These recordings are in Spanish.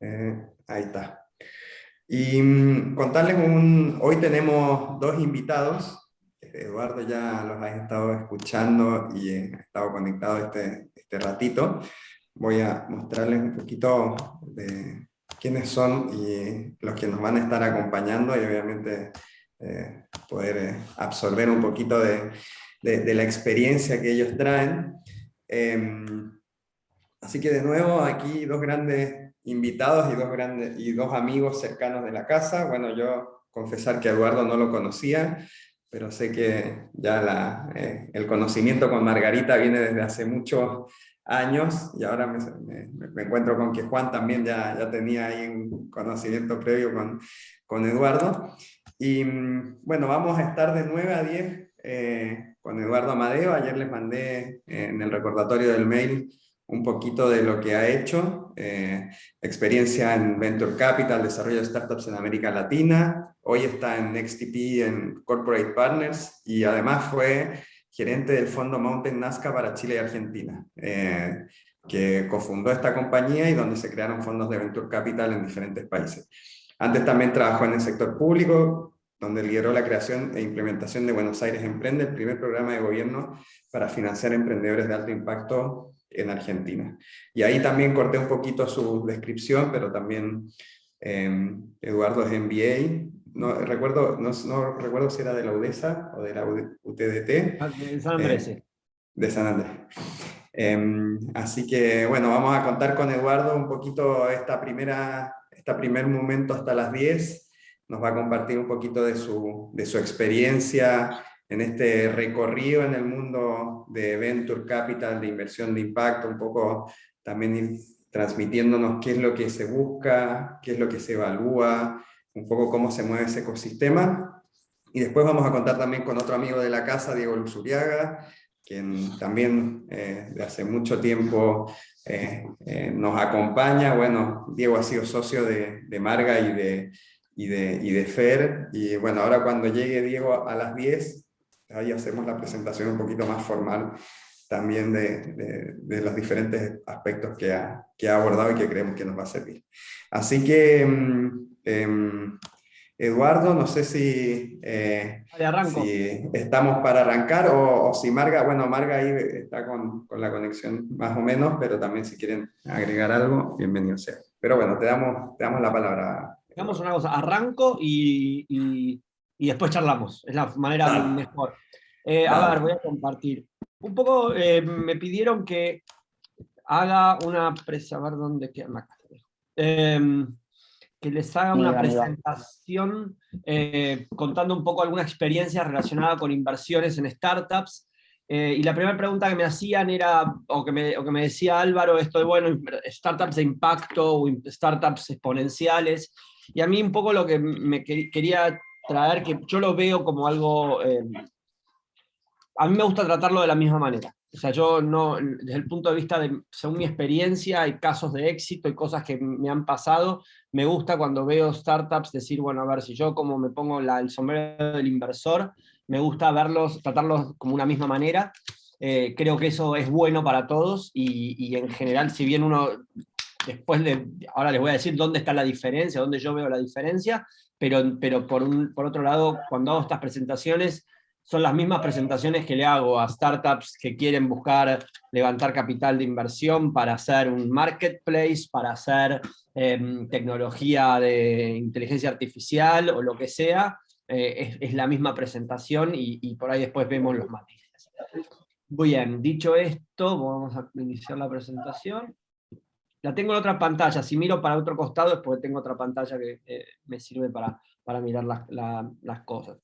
Ahí está. Y contarles hoy tenemos dos invitados. Eduardo ya los ha estado escuchando y ha estado conectado este ratito. Voy a mostrarles un poquito de quiénes son y los que nos van a estar acompañando y obviamente poder absorber un poquito de la experiencia que ellos traen. Así que de nuevo aquí dos grandes invitados y dos amigos cercanos de la casa. Bueno, yo confesar que a Eduardo no lo conocía, pero sé que ya el conocimiento con Margarita viene desde hace muchos años y ahora me encuentro con que Juan también ya tenía ahí un conocimiento previo con Eduardo. Y bueno, vamos a estar de 9 a 10 con Eduardo Amadeo. Ayer les mandé en el recordatorio del mail un poquito de lo que ha hecho, experiencia en Venture Capital, desarrollo de startups en América Latina, hoy está en XTP, en Corporate Partners, y además fue gerente del fondo Mountain Nazca para Chile y Argentina, que cofundó esta compañía y donde se crearon fondos de Venture Capital en diferentes países. Antes también trabajó en el sector público, donde lideró la creación e implementación de Buenos Aires Emprende, el primer programa de gobierno para financiar emprendedores de alto impacto en Argentina. Y ahí también corté un poquito su descripción, pero también Eduardo es MBA, no recuerdo si era de la UDESA o de la UTDT, De San Andrés, sí. de San Andrés. Así que bueno, vamos a contar con Eduardo un poquito primer momento hasta las 10. Nos va a compartir un poquito de su experiencia en este recorrido en el mundo de Venture Capital, de inversión de impacto, un poco también ir transmitiéndonos qué es lo que se busca, qué es lo que se evalúa, un poco cómo se mueve ese ecosistema. Y después vamos a contar también con otro amigo de la casa, Diego Luzuriaga, quien también de hace mucho tiempo nos acompaña. Bueno, Diego ha sido socio de Marga y de FER, y bueno, ahora cuando llegue Diego a las 10, ahí hacemos la presentación un poquito más formal también de los diferentes aspectos que ha abordado y que creemos que nos va a servir. Así que, Eduardo, no sé Vale, arranco. si estamos para arrancar o si Marga, bueno, Marga ahí está con la conexión más o menos, pero también si quieren agregar algo, bienvenido sea. Pero bueno, te damos la palabra. Hagamos una cosa, arranco y después charlamos. Es la manera Dale, mejor. A ver, dale. voy a compartir. Un poco me pidieron que haga una a ver dónde queda. Acá. Que les haga una presentación contando un poco alguna experiencia relacionada con inversiones en startups. Y la primera pregunta que me hacían era, o que me decía Álvaro, esto de, bueno, startups de impacto o startups exponenciales. Y a mí un poco lo que me quería traer, que yo lo veo como algo, a mí me gusta tratarlo de la misma manera. O sea, yo no, desde el punto de vista de, según mi experiencia, hay casos de éxito y cosas que me han pasado. Me gusta cuando veo startups decir, bueno, a ver, si yo como me pongo el sombrero del inversor, me gusta verlos, tratarlos como una misma manera. Creo que eso es bueno para todos y en general, si bien uno, ahora les voy a decir dónde está la diferencia, dónde yo veo la diferencia, pero por otro lado, cuando hago estas presentaciones, son las mismas presentaciones que le hago a startups que quieren buscar levantar capital de inversión para hacer un marketplace, para hacer tecnología de inteligencia artificial o lo que sea. Es la misma presentación y por ahí después vemos los matices. Muy bien, dicho esto, vamos a iniciar la presentación. La tengo en otra pantalla, si miro para otro costado es porque tengo otra pantalla que me sirve para mirar las cosas.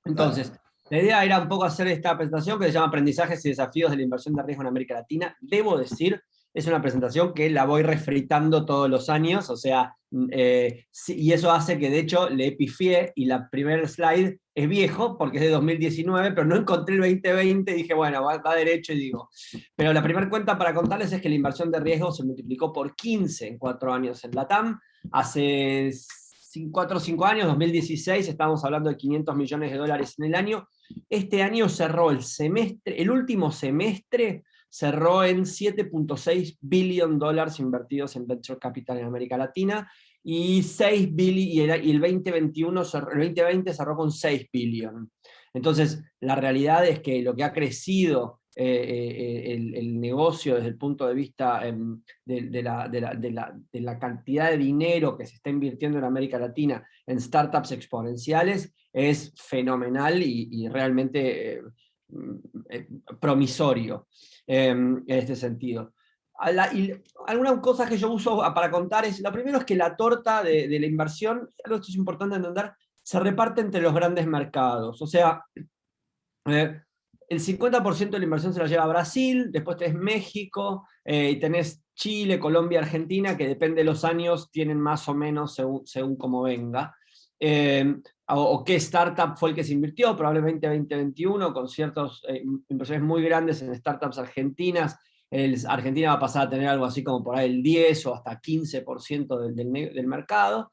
Entonces, Dale. la idea era un poco hacer esta presentación que se llama Aprendizajes y Desafíos de la Inversión de Riesgo en América Latina. Debo decir, es una presentación que la voy refritando todos los años, o sea, y eso hace que de hecho le pifié y la primer slide es viejo porque es de 2019, pero no encontré el 2020 y dije, bueno, va derecho y digo. Pero la primera cuenta para contarles es que la inversión de riesgo se multiplicó por 15 en 4 años en LATAM. Hace 4 o 5 años, 2016, estábamos hablando de 500 millones de dólares en el año. Este año cerró el último semestre cerró en $7.6 billion invertidos en Venture Capital en América Latina, y 6 billion, y el 2021 el 2020 cerró con 6 billion. Entonces, la realidad es que lo que ha crecido el negocio desde el punto de vista de la cantidad de dinero que se está invirtiendo en América Latina en startups exponenciales es fenomenal y realmente promisorio en este sentido. Y algunas cosas que yo uso para contar es, lo primero es que la torta de la inversión, algo que es importante entender, se reparte entre los grandes mercados. O sea, el 50% de la inversión se la lleva a Brasil, después tenés México, y tenés Chile, Colombia, Argentina, que depende de los años, tienen más o menos según cómo venga. O qué startup fue el que se invirtió, probablemente 2021, con ciertas inversiones muy grandes en startups argentinas. Argentina va a pasar a tener algo así como por ahí el 10 o hasta 15% del mercado,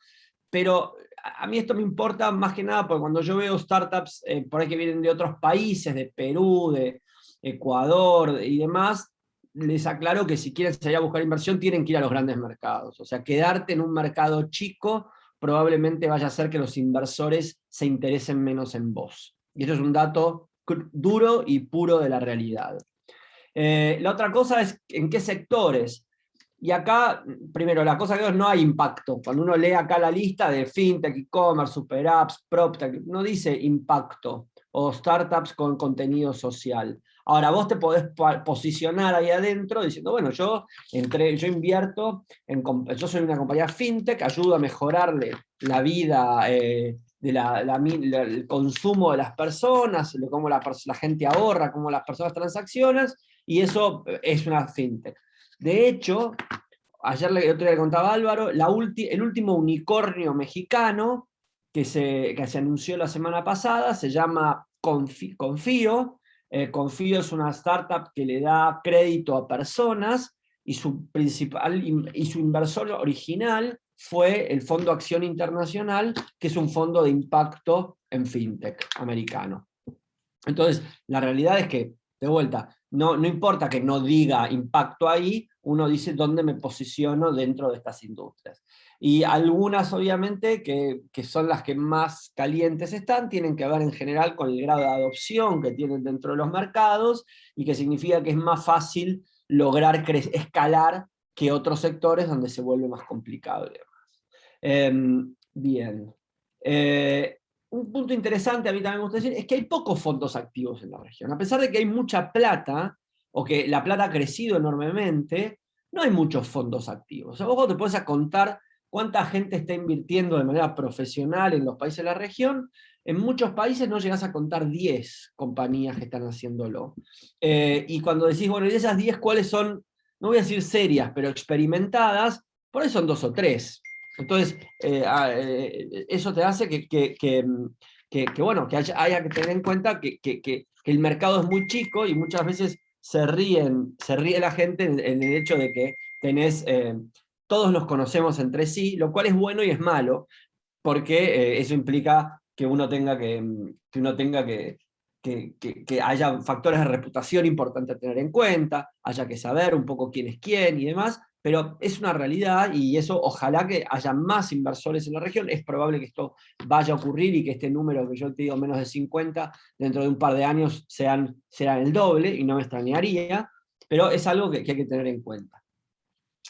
pero a mí esto me importa más que nada porque cuando yo veo startups por ahí que vienen de otros países, de Perú, de Ecuador y demás, les aclaro que si quieren salir a buscar inversión tienen que ir a los grandes mercados. O sea, quedarte en un mercado chico probablemente vaya a hacer que los inversores se interesen menos en vos. Y eso es un dato duro y puro de la realidad. La otra cosa es en qué sectores. Y acá, primero, la cosa que no hay impacto. Cuando uno lee acá la lista de fintech, e-commerce, super apps, proptech, no dice impacto o startups con contenido social. Ahora, vos te podés posicionar ahí adentro diciendo, bueno, yo invierto, yo soy una compañía fintech, ayudo a mejorarle la vida el consumo de las personas, cómo la gente ahorra, cómo las personas transaccionan, y eso es una fintech. De hecho, otro día le contaba a Álvaro, el último unicornio mexicano que se anunció la semana pasada se llama Confío. Confío es una startup que le da crédito a personas y su inversor original fue el Fondo Acción Internacional, que es un fondo de impacto en fintech americano. Entonces, la realidad es que, de vuelta, no importa que no diga impacto ahí, uno dice dónde me posiciono dentro de estas industrias. Y algunas, obviamente, que son las que más calientes están, tienen que ver en general con el grado de adopción que tienen dentro de los mercados, y que significa que es más fácil lograr escalar que otros sectores donde se vuelve más complicado y demás. Bien. Un punto interesante, a mí también me gusta decir, es que hay pocos fondos activos en la región. A pesar de que hay mucha plata, o que la plata ha crecido enormemente, no hay muchos fondos activos. O sea, vos te podés contar cuánta gente está invirtiendo de manera profesional en los países de la región. En muchos países no llegás a contar 10 compañías que están haciéndolo. Y cuando decís, bueno, de esas 10, ¿cuáles son? No voy a decir serias, pero experimentadas, por ahí son 2 o 3. Entonces, eso te hace bueno, que haya que tener en cuenta que el mercado es muy chico y muchas veces se ríe la gente en el hecho de que todos nos conocemos entre sí, lo cual es bueno y es malo, porque eso implica que uno tenga que haya factores de reputación importantes a tener en cuenta, haya que saber un poco quién es quién y demás, pero es una realidad y eso ojalá que haya más inversores en la región. Es probable que esto vaya a ocurrir y que este número que yo te digo, menos de 50, dentro de un par de años sean el doble, y no me extrañaría, pero es algo que hay que tener en cuenta.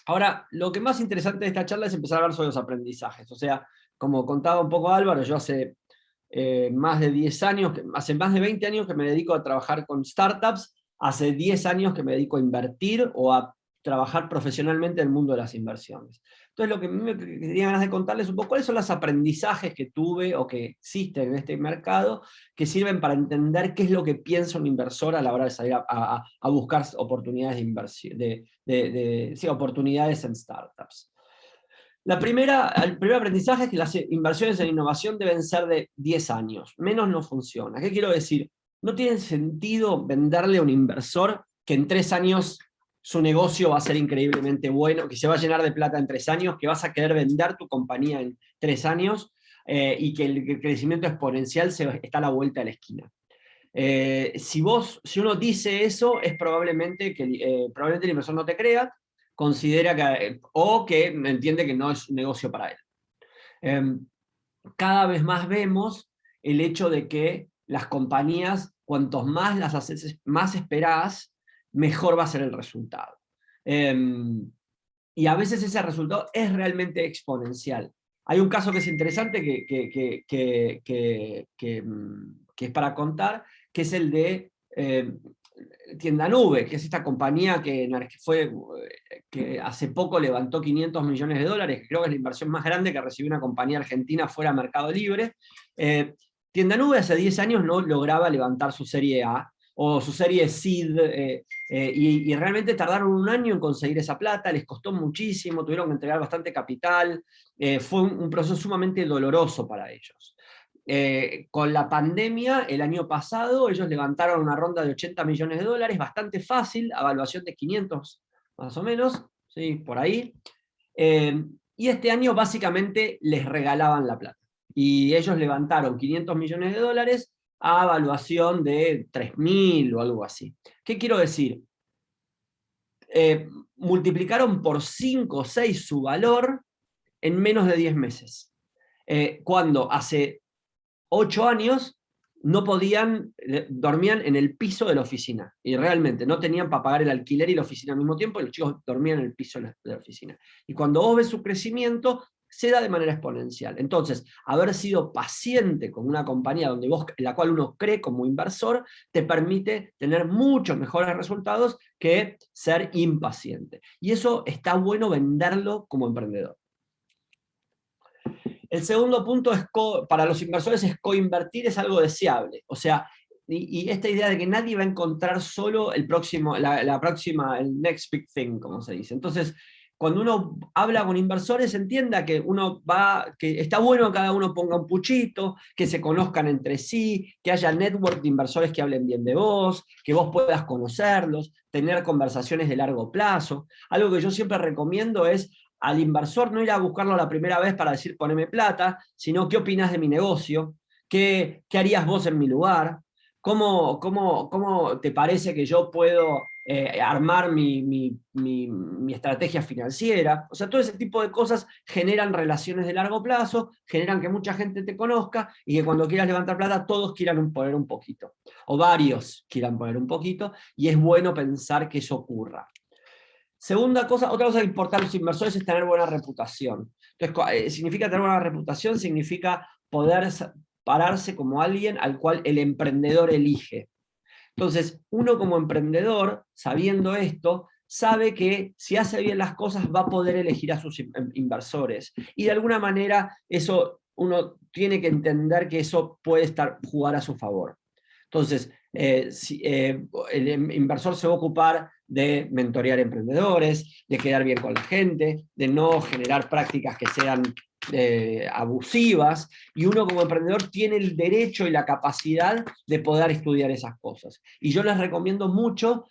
Ahora, lo que más interesante de esta charla es empezar a hablar sobre los aprendizajes. O sea, como contaba un poco Álvaro, yo hace más de 10 años, hace más de 20 años que me dedico a trabajar con startups, hace 10 años que me dedico a invertir o a trabajar profesionalmente en el mundo de las inversiones. Entonces, lo que me tenía ganas de contarles un poco, cuáles son los aprendizajes que tuve o que existen en este mercado, que sirven para entender qué es lo que piensa un inversor a la hora de salir a buscar oportunidades de inversión, sí, oportunidades en startups. El primer aprendizaje es que las inversiones en innovación deben ser de 10 años. Menos no funciona. ¿Qué quiero decir? No tiene sentido venderle a un inversor que en 3 años su negocio va a ser increíblemente bueno, que se va a llenar de plata en 3 años, que vas a querer vender tu compañía en 3 años y que el crecimiento exponencial está a la vuelta de la esquina. Si uno dice eso, es probablemente que probablemente el inversor no te crea, considera o que entiende que no es un negocio para él. Cada vez más vemos el hecho de que las compañías, cuantos más las haces, más esperás, mejor va a ser el resultado. Y a veces ese resultado es realmente exponencial. Hay un caso que es interesante que es para contar, que es el de Tienda Nube, que es esta compañía que hace poco levantó 500 millones de dólares, que creo que es la inversión más grande que recibió una compañía argentina fuera de Mercado Libre. Tienda Nube hace 10 años no lograba levantar su serie A, o su serie Seed, y realmente tardaron un año en conseguir esa plata, les costó muchísimo, tuvieron que entregar bastante capital, fue un proceso sumamente doloroso para ellos. Con la pandemia, el año pasado, ellos levantaron una ronda de 80 millones de dólares, bastante fácil, evaluación de 500 más o menos, ¿sí? Por ahí. Y este año básicamente les regalaban la plata. Y ellos levantaron 500 millones de dólares a evaluación de 3.000 o algo así. ¿Qué quiero decir? Multiplicaron por 5 o 6 su valor en menos de 10 meses. Cuando hace 8 años no podían, dormían en el piso de la oficina, y realmente no tenían para pagar el alquiler y la oficina al mismo tiempo, y los chicos dormían en el piso de la oficina. Y cuando vos ves su crecimiento, se da de manera exponencial. Entonces, haber sido paciente con una compañía en la cual uno cree como inversor, te permite tener muchos mejores resultados que ser impaciente. Y eso está bueno venderlo como emprendedor. El segundo punto es para los inversores es coinvertir, es algo deseable. O sea, y esta idea de que nadie va a encontrar solo el next big thing, como se dice. Entonces, cuando uno habla con inversores, entienda que que está bueno que cada uno ponga un puchito, que se conozcan entre sí, que haya network de inversores que hablen bien de vos, que vos puedas conocerlos, tener conversaciones de largo plazo. Algo que yo siempre recomiendo es al inversor no ir a buscarlo la primera vez para decir poneme plata, sino qué opinas de mi negocio, qué harías vos en mi lugar, cómo te parece que yo puedo armar mi estrategia financiera. O sea, todo ese tipo de cosas generan relaciones de largo plazo, generan que mucha gente te conozca y que cuando quieras levantar plata todos quieran poner un poquito, o varios quieran poner un poquito, y es bueno pensar que eso ocurra. Otra cosa que importa a los inversores es tener buena reputación. Entonces, significa tener buena reputación, significa poder pararse como alguien al cual el emprendedor elige. Entonces, uno como emprendedor, sabiendo esto, sabe que si hace bien las cosas va a poder elegir a sus inversores. Y de alguna manera uno tiene que entender que eso puede jugar a su favor. Entonces, el inversor se va a ocupar de mentorear emprendedores, de quedar bien con la gente, de no generar prácticas que sean abusivas, y uno como emprendedor tiene el derecho y la capacidad de poder estudiar esas cosas. Y yo les recomiendo mucho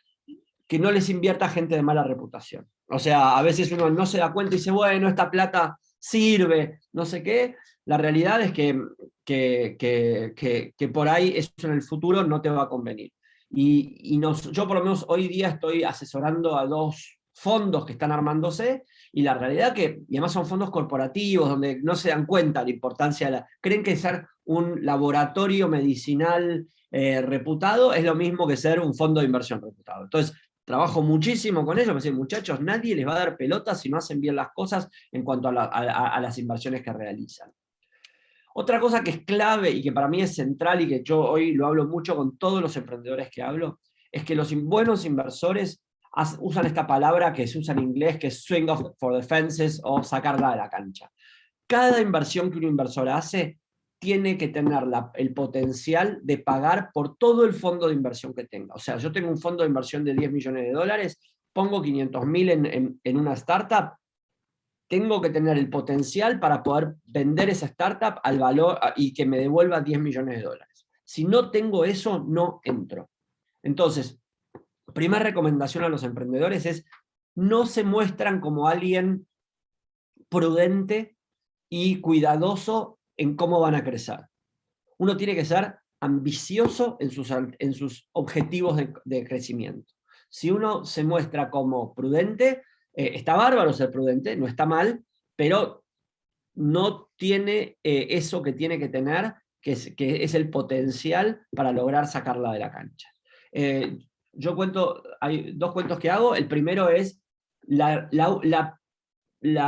que no les invierta gente de mala reputación. O sea, a veces uno no se da cuenta y dice, bueno, esta plata sirve, no sé qué. La realidad es que por ahí eso en el futuro no te va a convenir. Yo por lo menos hoy día estoy asesorando a 2 fondos que están armándose, y la realidad y además son fondos corporativos donde no se dan cuenta de la importancia creen que ser un laboratorio medicinal reputado es lo mismo que ser un fondo de inversión reputado. Entonces, trabajo muchísimo con ellos, me dicen, muchachos, nadie les va a dar pelota si no hacen bien las cosas en cuanto a las inversiones que realizan. Otra cosa que es clave y que para mí es central y que yo hoy lo hablo mucho con todos los emprendedores que hablo, es que los buenos inversores usan esta palabra que se usa en inglés, que es swing for the fences, o sacarla de la cancha. Cada inversión que un inversor hace tiene que tener el potencial de pagar por todo el fondo de inversión que tenga. O sea, yo tengo un fondo de inversión de 10 millones de dólares, pongo 500.000 en una startup, tengo que tener el potencial para poder vender esa startup al valor y que me devuelva 10 millones de dólares. Si no tengo eso, no entro. Entonces, primera recomendación a los emprendedores es: no se muestran como alguien prudente y cuidadoso en cómo van a crecer. Uno tiene que ser ambicioso en sus objetivos de crecimiento. Si uno se muestra como prudente, está bárbaro ser prudente, no está mal, pero no tiene eso que tiene que tener, que es el potencial para lograr sacarla de la cancha. Yo cuento, hay dos cuentos que hago. El primero es la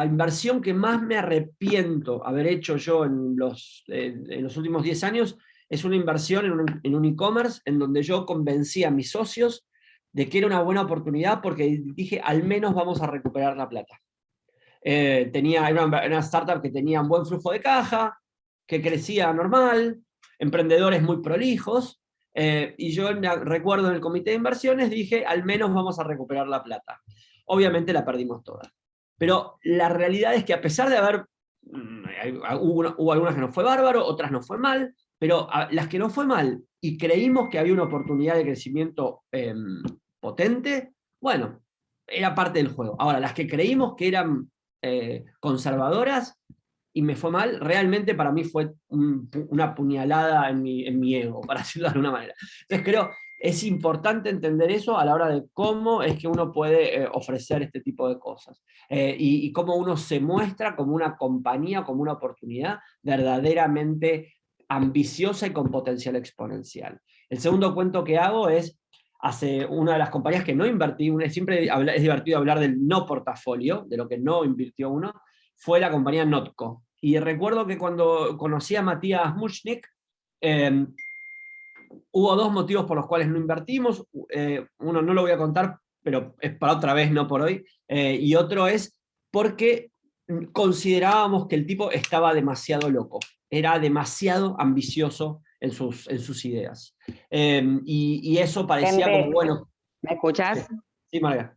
inversión que más me arrepiento haber hecho yo en los últimos 10 años, es una inversión en un e-commerce en donde yo convencí a mis socios de que era una buena oportunidad porque dije, al menos vamos a recuperar la plata. Era una startup que tenía un buen flujo de caja, que crecía normal, emprendedores muy prolijos, y yo recuerdo en el comité de inversiones dije, al menos vamos a recuperar la plata. Obviamente la perdimos toda. Pero la realidad es que a pesar de haber, hubo algunas que no fue bárbaro, otras no fue mal, pero las que no fue mal y creímos que había una oportunidad de crecimiento potente, bueno, era parte del juego. Ahora, las que creímos que eran conservadoras y me fue mal, realmente para mí fue una puñalada en mi ego, para decirlo de alguna manera. Entonces creo, es importante entender eso a la hora de cómo es que uno puede ofrecer este tipo de cosas. Y cómo uno se muestra como una compañía, como una oportunidad verdaderamente ambiciosa y con potencial exponencial. El segundo cuento que hago es, hace una de las compañías que no invertí, siempre es divertido hablar del no portafolio, de lo que no invirtió uno, fue la compañía Notco. Y recuerdo que cuando conocí a Matías Muchnik, hubo dos motivos por los cuales no invertimos. Uno no lo voy a contar, pero es para otra vez, no por hoy. Y otro es porque considerábamos que el tipo estaba demasiado loco, era demasiado ambicioso en sus ideas. Y eso parecía como, bueno... ¿Me escuchás? Sí, Marga.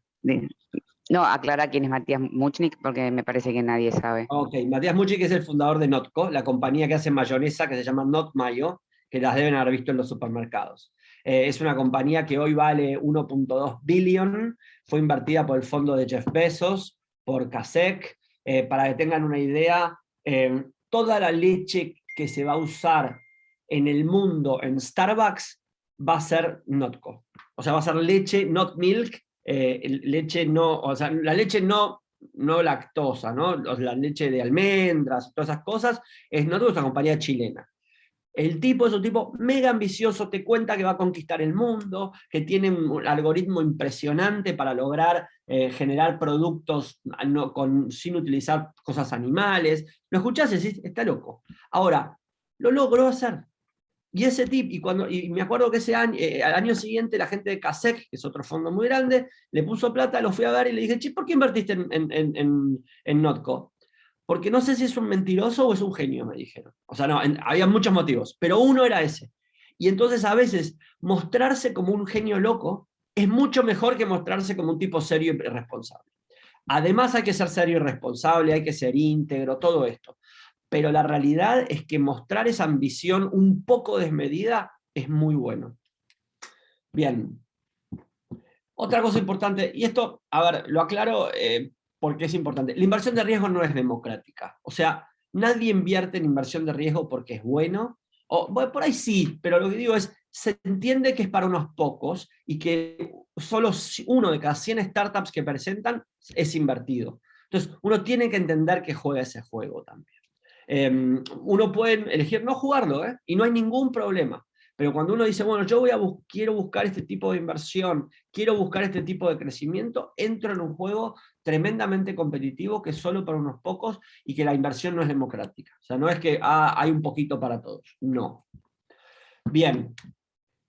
No, aclara quién es Matías Muchnik, porque me parece que nadie sabe. Ok, Matías Muchnik es el fundador de Notco, la compañía que hace mayonesa que se llama Not Mayo, que las deben haber visto en los supermercados. Es una compañía que hoy vale 1.2 billón, fue invertida por el fondo de Jeff Bezos, por Kasek. Para que tengan una idea, toda la leche que se va a usar en el mundo en Starbucks va a ser Notco. O sea, va a ser leche, not milk, leche no, o sea, la leche no lactosa, ¿no? La leche de almendras, todas esas cosas, Notco es una compañía chilena. El tipo es un tipo mega ambicioso, te cuenta que va a conquistar el mundo, que tiene un algoritmo impresionante para lograr generar productos sin utilizar cosas animales. Lo escuchás y decís, está loco. Ahora, lo logró hacer. Y ese tip, y me acuerdo que ese año, al año siguiente, la gente de Kasek, que es otro fondo muy grande, le puso plata, lo fui a ver y le dije, che, ¿por qué invertiste en Notco? Porque no sé si es un mentiroso o es un genio, me dijeron. O sea, no, había muchos motivos, pero uno era ese. Y entonces a veces mostrarse como un genio loco es mucho mejor que mostrarse como un tipo serio y responsable. Además hay que ser serio y responsable, hay que ser íntegro, todo esto. Pero la realidad es que mostrar esa ambición un poco desmedida es muy bueno. Bien. Otra cosa importante, y esto, a ver, lo aclaro porque es importante. La inversión de riesgo no es democrática. O sea, nadie invierte en inversión de riesgo porque es bueno. Bueno, por ahí sí, pero lo que digo es, se entiende que es para unos pocos y que solo uno de cada 100 startups que presentan es invertido. Entonces, uno tiene que entender que juega ese juego también. Uno puede elegir no jugarlo, y no hay ningún problema. Pero cuando uno dice, bueno, yo quiero buscar este tipo de inversión, quiero buscar este tipo de crecimiento, entro en un juego tremendamente competitivo que es solo para unos pocos y que la inversión no es democrática. O sea, no es que hay un poquito para todos. No. Bien.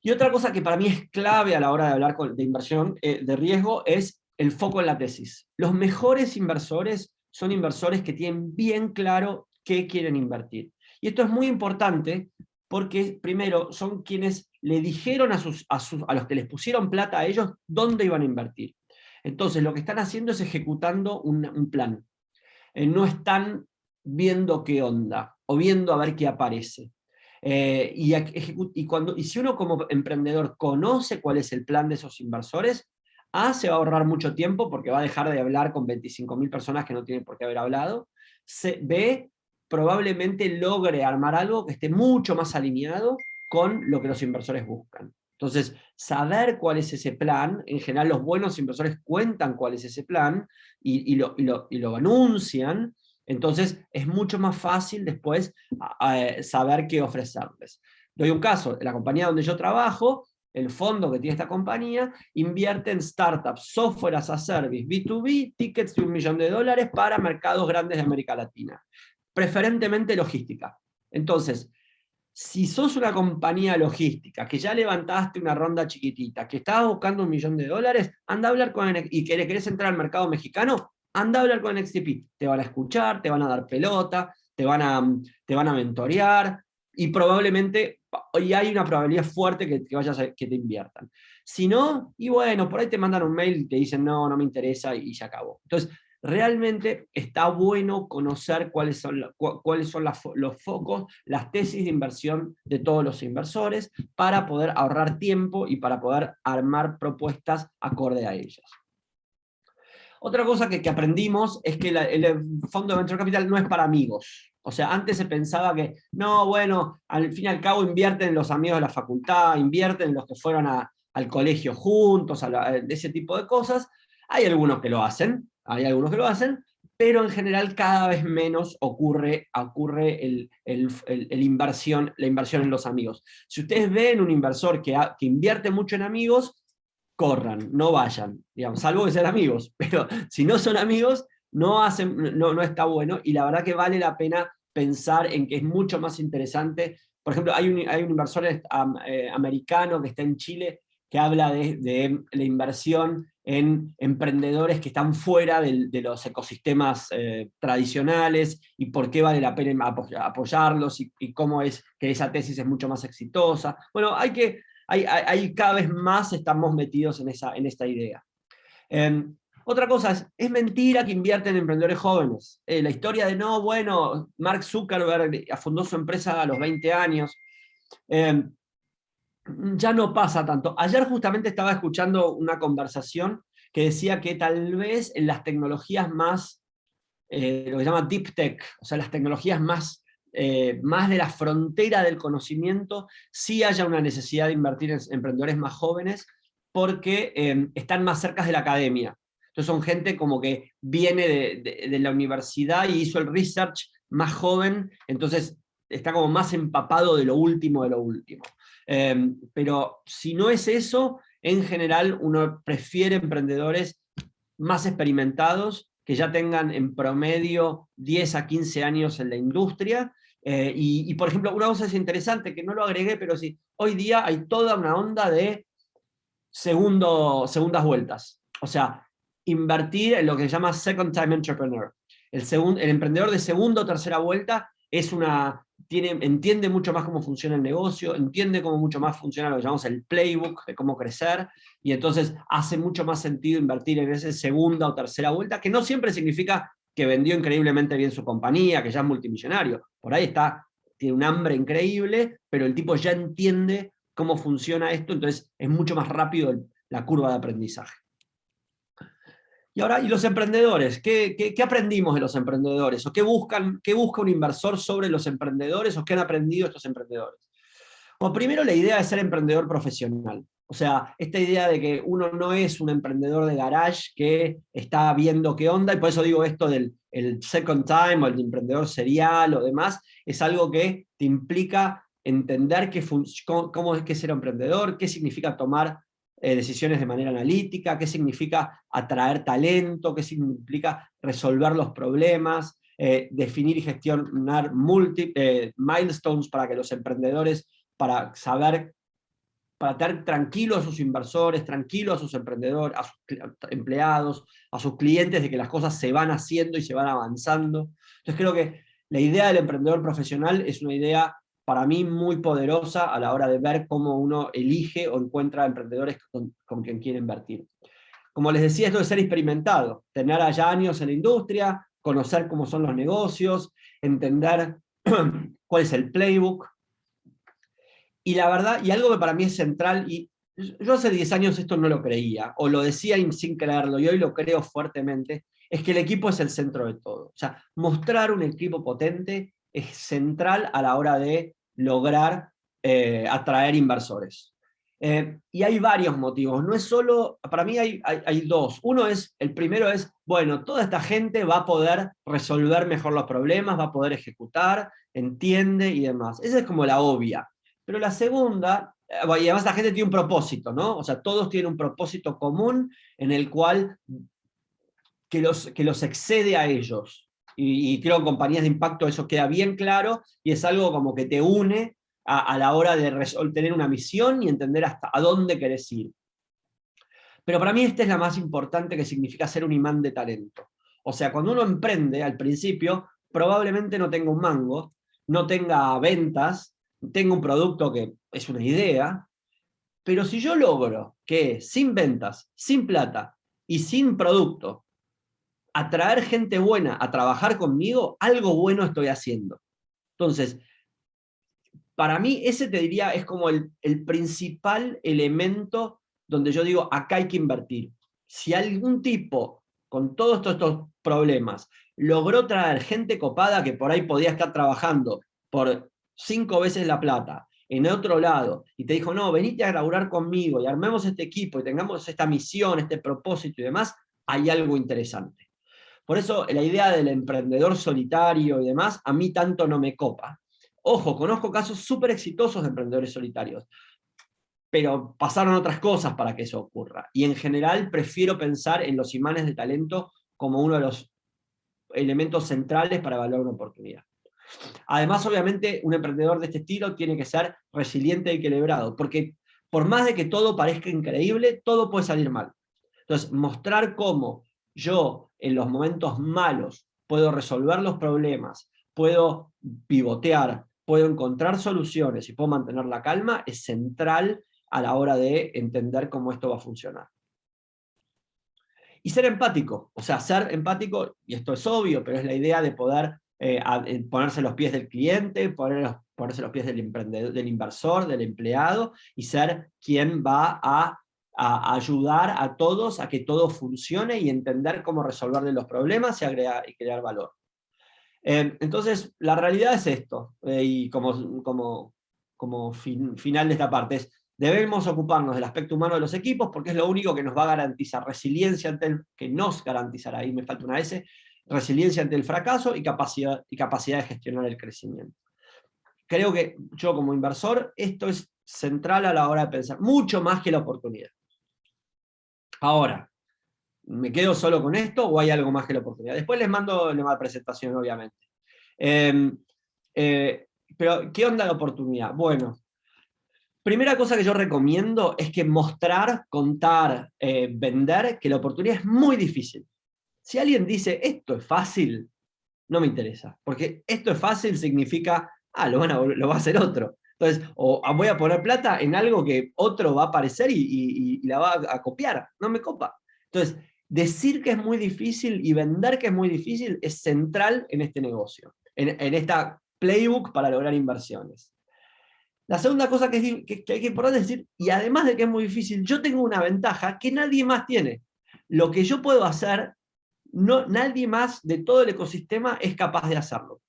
Y otra cosa que para mí es clave a la hora de hablar de inversión de riesgo es el foco en la tesis. Los mejores inversores son inversores que tienen bien claro qué quieren invertir. Y esto es muy importante porque, primero, son quienes le dijeron a los que les pusieron plata a ellos dónde iban a invertir. Entonces, lo que están haciendo es ejecutando un plan. No están viendo qué onda, o viendo a ver qué aparece. Y si uno como emprendedor conoce cuál es el plan de esos inversores, se va a ahorrar mucho tiempo porque va a dejar de hablar con 25.000 personas que no tienen por qué haber hablado. B, probablemente logre armar algo que esté mucho más alineado con lo que los inversores buscan. Entonces, saber cuál es ese plan, en general los buenos inversores cuentan cuál es ese plan y lo anuncian, entonces es mucho más fácil después saber qué ofrecerles. Doy un caso, en la compañía donde yo trabajo, el fondo que tiene esta compañía invierte en startups, software as a service, B2B, tickets de $1 millón para mercados grandes de América Latina, preferentemente logística. Entonces, si sos una compañía logística, que ya levantaste una ronda chiquitita, que estabas buscando $1 millón, anda a hablar y que querés entrar al mercado mexicano, anda a hablar con NXTP. Te van a escuchar, te van a dar pelota, te van a mentorear, y probablemente, y hay una probabilidad fuerte que te inviertan. Si no, y bueno, por ahí te mandan un mail y te dicen, no, no me interesa, y se acabó. Entonces, realmente está bueno conocer cuáles son los focos, las tesis de inversión de todos los inversores, para poder ahorrar tiempo y para poder armar propuestas acorde a ellas. Otra cosa que aprendimos es que el fondo de Venture Capital no es para amigos. O sea, antes se pensaba que, no, bueno, al fin y al cabo invierten en los amigos de la facultad, invierten en los que fueron al colegio juntos, de ese tipo de cosas. Hay algunos que lo hacen, pero en general cada vez menos ocurre la inversión en los amigos. Si ustedes ven un inversor que invierte mucho en amigos, corran, no vayan, digamos, salvo que sean amigos, pero si no son amigos, no está bueno, y la verdad que vale la pena pensar en que es mucho más interesante. Por ejemplo, hay un inversor americano que está en Chile, que habla de la inversión en emprendedores que están fuera de los ecosistemas tradicionales, y por qué vale la pena apoyarlos, y cómo es que esa tesis es mucho más exitosa. Bueno, cada vez más estamos metidos en esta idea. Otra cosa es mentira que invierten en emprendedores jóvenes. La historia de no, bueno, Mark Zuckerberg fundó su empresa a los 20 años. Ya no pasa tanto. Ayer justamente estaba escuchando una conversación que decía que tal vez en las tecnologías más, lo que se llama deep tech, o sea, las tecnologías más de la frontera del conocimiento, sí haya una necesidad de invertir en emprendedores más jóvenes, porque están más cerca de la academia. Entonces son gente como que viene de la universidad y hizo el research más joven, entonces está como más empapado de lo último de lo último. Pero si no es eso, en general uno prefiere emprendedores más experimentados, que ya tengan en promedio 10 a 15 años en la industria. Y por ejemplo, una cosa es interesante, que no lo agregué, pero sí, hoy día hay toda una onda de segundas vueltas. O sea, invertir en lo que se llama second time entrepreneur. El emprendedor de segunda o tercera vuelta entiende mucho más cómo funciona el negocio, entiende cómo mucho más funciona lo que llamamos el playbook de cómo crecer, y entonces hace mucho más sentido invertir en esa segunda o tercera vuelta, que no siempre significa que vendió increíblemente bien su compañía, que ya es multimillonario. Por ahí tiene un hambre increíble, pero el tipo ya entiende cómo funciona esto, entonces es mucho más rápido la curva de aprendizaje. Y ahora, ¿y los emprendedores? ¿Qué aprendimos de los emprendedores? ¿O qué busca un inversor sobre los emprendedores? ¿O qué han aprendido estos emprendedores? Bueno, primero, la idea de ser emprendedor profesional. O sea, esta idea de que uno no es un emprendedor de garage que está viendo qué onda, y por eso digo esto del second time, o el emprendedor serial o demás, es algo que te implica entender cómo es que ser emprendedor, qué significa tomar decisiones de manera analítica, qué significa atraer talento, qué significa resolver los problemas, definir y gestionar milestones para que los emprendedores, para tener tranquilos a sus inversores, tranquilos a sus emprendedores, a sus empleados, a sus clientes, de que las cosas se van haciendo y se van avanzando. Entonces creo que la idea del emprendedor profesional es una idea para mí muy poderosa a la hora de ver cómo uno elige o encuentra emprendedores con quien quiere invertir. Como les decía, esto de ser experimentado, tener allá años en la industria, conocer cómo son los negocios, entender cuál es el playbook. Y la verdad, y algo que para mí es central, y yo hace 10 años esto no lo creía, o lo decía sin creerlo, y hoy lo creo fuertemente, es que el equipo es el centro de todo. O sea, mostrar un equipo potente es central a la hora de lograr atraer inversores. Y hay varios motivos, no es solo, para mí hay dos. El primero es, bueno, toda esta gente va a poder resolver mejor los problemas, va a poder ejecutar, entiende y demás. Esa es como la obvia. Pero la segunda, y además la gente tiene un propósito, ¿no? O sea, todos tienen un propósito común en el cual que los excede a ellos. Y creo que en compañías de impacto eso queda bien claro, y es algo como que te une a la hora de tener una misión y entender hasta a dónde querés ir. Pero para mí esta es la más importante, que significa ser un imán de talento. O sea, cuando uno emprende al principio, probablemente no tenga un mango, no tenga ventas, tenga un producto que es una idea, pero si yo logro que sin ventas, sin plata y sin producto, atraer gente buena a trabajar conmigo, algo bueno estoy haciendo. Entonces, para mí ese te diría es como el principal elemento donde yo digo, acá hay que invertir. Si algún tipo, con todos estos problemas, logró traer gente copada que por ahí podía estar trabajando por 5 veces la plata, en otro lado, y te dijo, no, venite a laburar conmigo y armemos este equipo y tengamos esta misión, este propósito y demás, hay algo interesante. Por eso la idea del emprendedor solitario y demás, a mí tanto no me copa. Ojo, conozco casos súper exitosos de emprendedores solitarios, pero pasaron otras cosas para que eso ocurra. Y en general prefiero pensar en los imanes de talento como uno de los elementos centrales para evaluar una oportunidad. Además, obviamente, un emprendedor de este estilo tiene que ser resiliente y equilibrado, porque por más de que todo parezca increíble, todo puede salir mal. Entonces, mostrar cómo yo en los momentos malos puedo resolver los problemas, puedo pivotear, puedo encontrar soluciones y puedo mantener la calma, es central a la hora de entender cómo esto va a funcionar. Y ser empático, o sea, ser empático, y esto es obvio, pero es la idea de poder ponerse los pies del cliente, ponerse los pies del emprendedor, del inversor, del empleado, y ser quien va a ayudar a todos a que todo funcione y entender cómo resolverle los problemas y crear valor. Entonces, la realidad es esto, y como final de esta parte, es debemos ocuparnos del aspecto humano de los equipos porque es lo único que nos va a garantizar resiliencia que nos garantizará, ahí me falta una S, resiliencia ante el fracaso y capacidad de gestionar el crecimiento. Creo que yo como inversor, esto es central a la hora de pensar, mucho más que la oportunidad. Ahora, ¿me quedo solo con esto o hay algo más que la oportunidad? Después les mando la presentación, obviamente. Pero, ¿qué onda la oportunidad? Bueno, primera cosa que yo recomiendo es que mostrar, contar, vender, que la oportunidad es muy difícil. Si alguien dice, esto es fácil, no me interesa, porque esto es fácil significa, lo va a hacer otro. Entonces, o voy a poner plata en algo que otro va a aparecer y la va a copiar, no me copa. Entonces, decir que es muy difícil y vender que es muy difícil es central en este negocio, en esta playbook para lograr inversiones. La segunda cosa que hay que importante es decir, y además de que es muy difícil, yo tengo una ventaja que nadie más tiene. Lo que yo puedo hacer, nadie más de todo el ecosistema es capaz de hacerlo.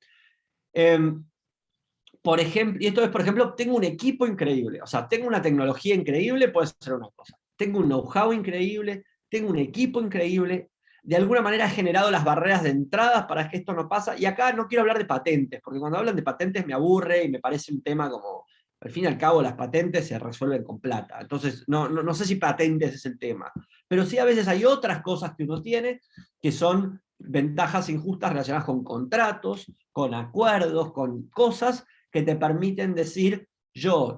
Por ejemplo, y esto es, por ejemplo, tengo un equipo increíble, o sea, tengo una tecnología increíble, puede ser una cosa. Tengo un know-how increíble, tengo un equipo increíble, de alguna manera he generado las barreras de entrada para que esto no pasa, y acá no quiero hablar de patentes, porque cuando hablan de patentes me aburre y me parece un tema como, al fin y al cabo las patentes se resuelven con plata, entonces no sé si patentes es el tema, pero sí a veces hay otras cosas que uno tiene que son ventajas injustas relacionadas con contratos, con acuerdos, con cosas que te permiten decir,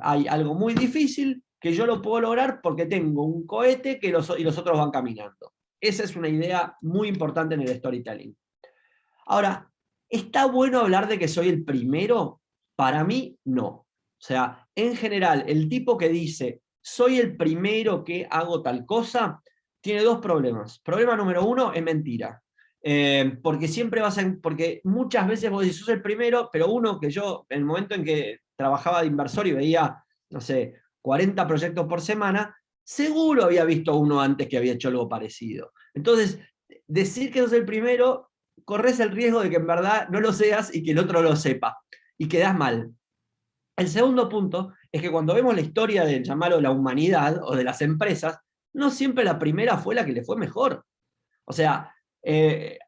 hay algo muy difícil que yo lo puedo lograr porque tengo un cohete y los otros van caminando. Esa es una idea muy importante en el storytelling. Ahora, ¿está bueno hablar de que soy el primero? Para mí, no. O sea, en general, el tipo que dice, soy el primero que hago tal cosa, tiene dos problemas. Problema número uno, es mentira. Porque siempre porque muchas veces vos decís, sos el primero, pero uno que yo, en el momento en que trabajaba de inversor y veía, no sé, 40 proyectos por semana, seguro había visto uno antes que había hecho algo parecido. Entonces, decir que sos el primero, corres el riesgo de que en verdad no lo seas y que el otro lo sepa, y quedás mal. El segundo punto es que cuando vemos la historia de, llamarlo, la humanidad o de las empresas, no siempre la primera fue la que le fue mejor. O sea,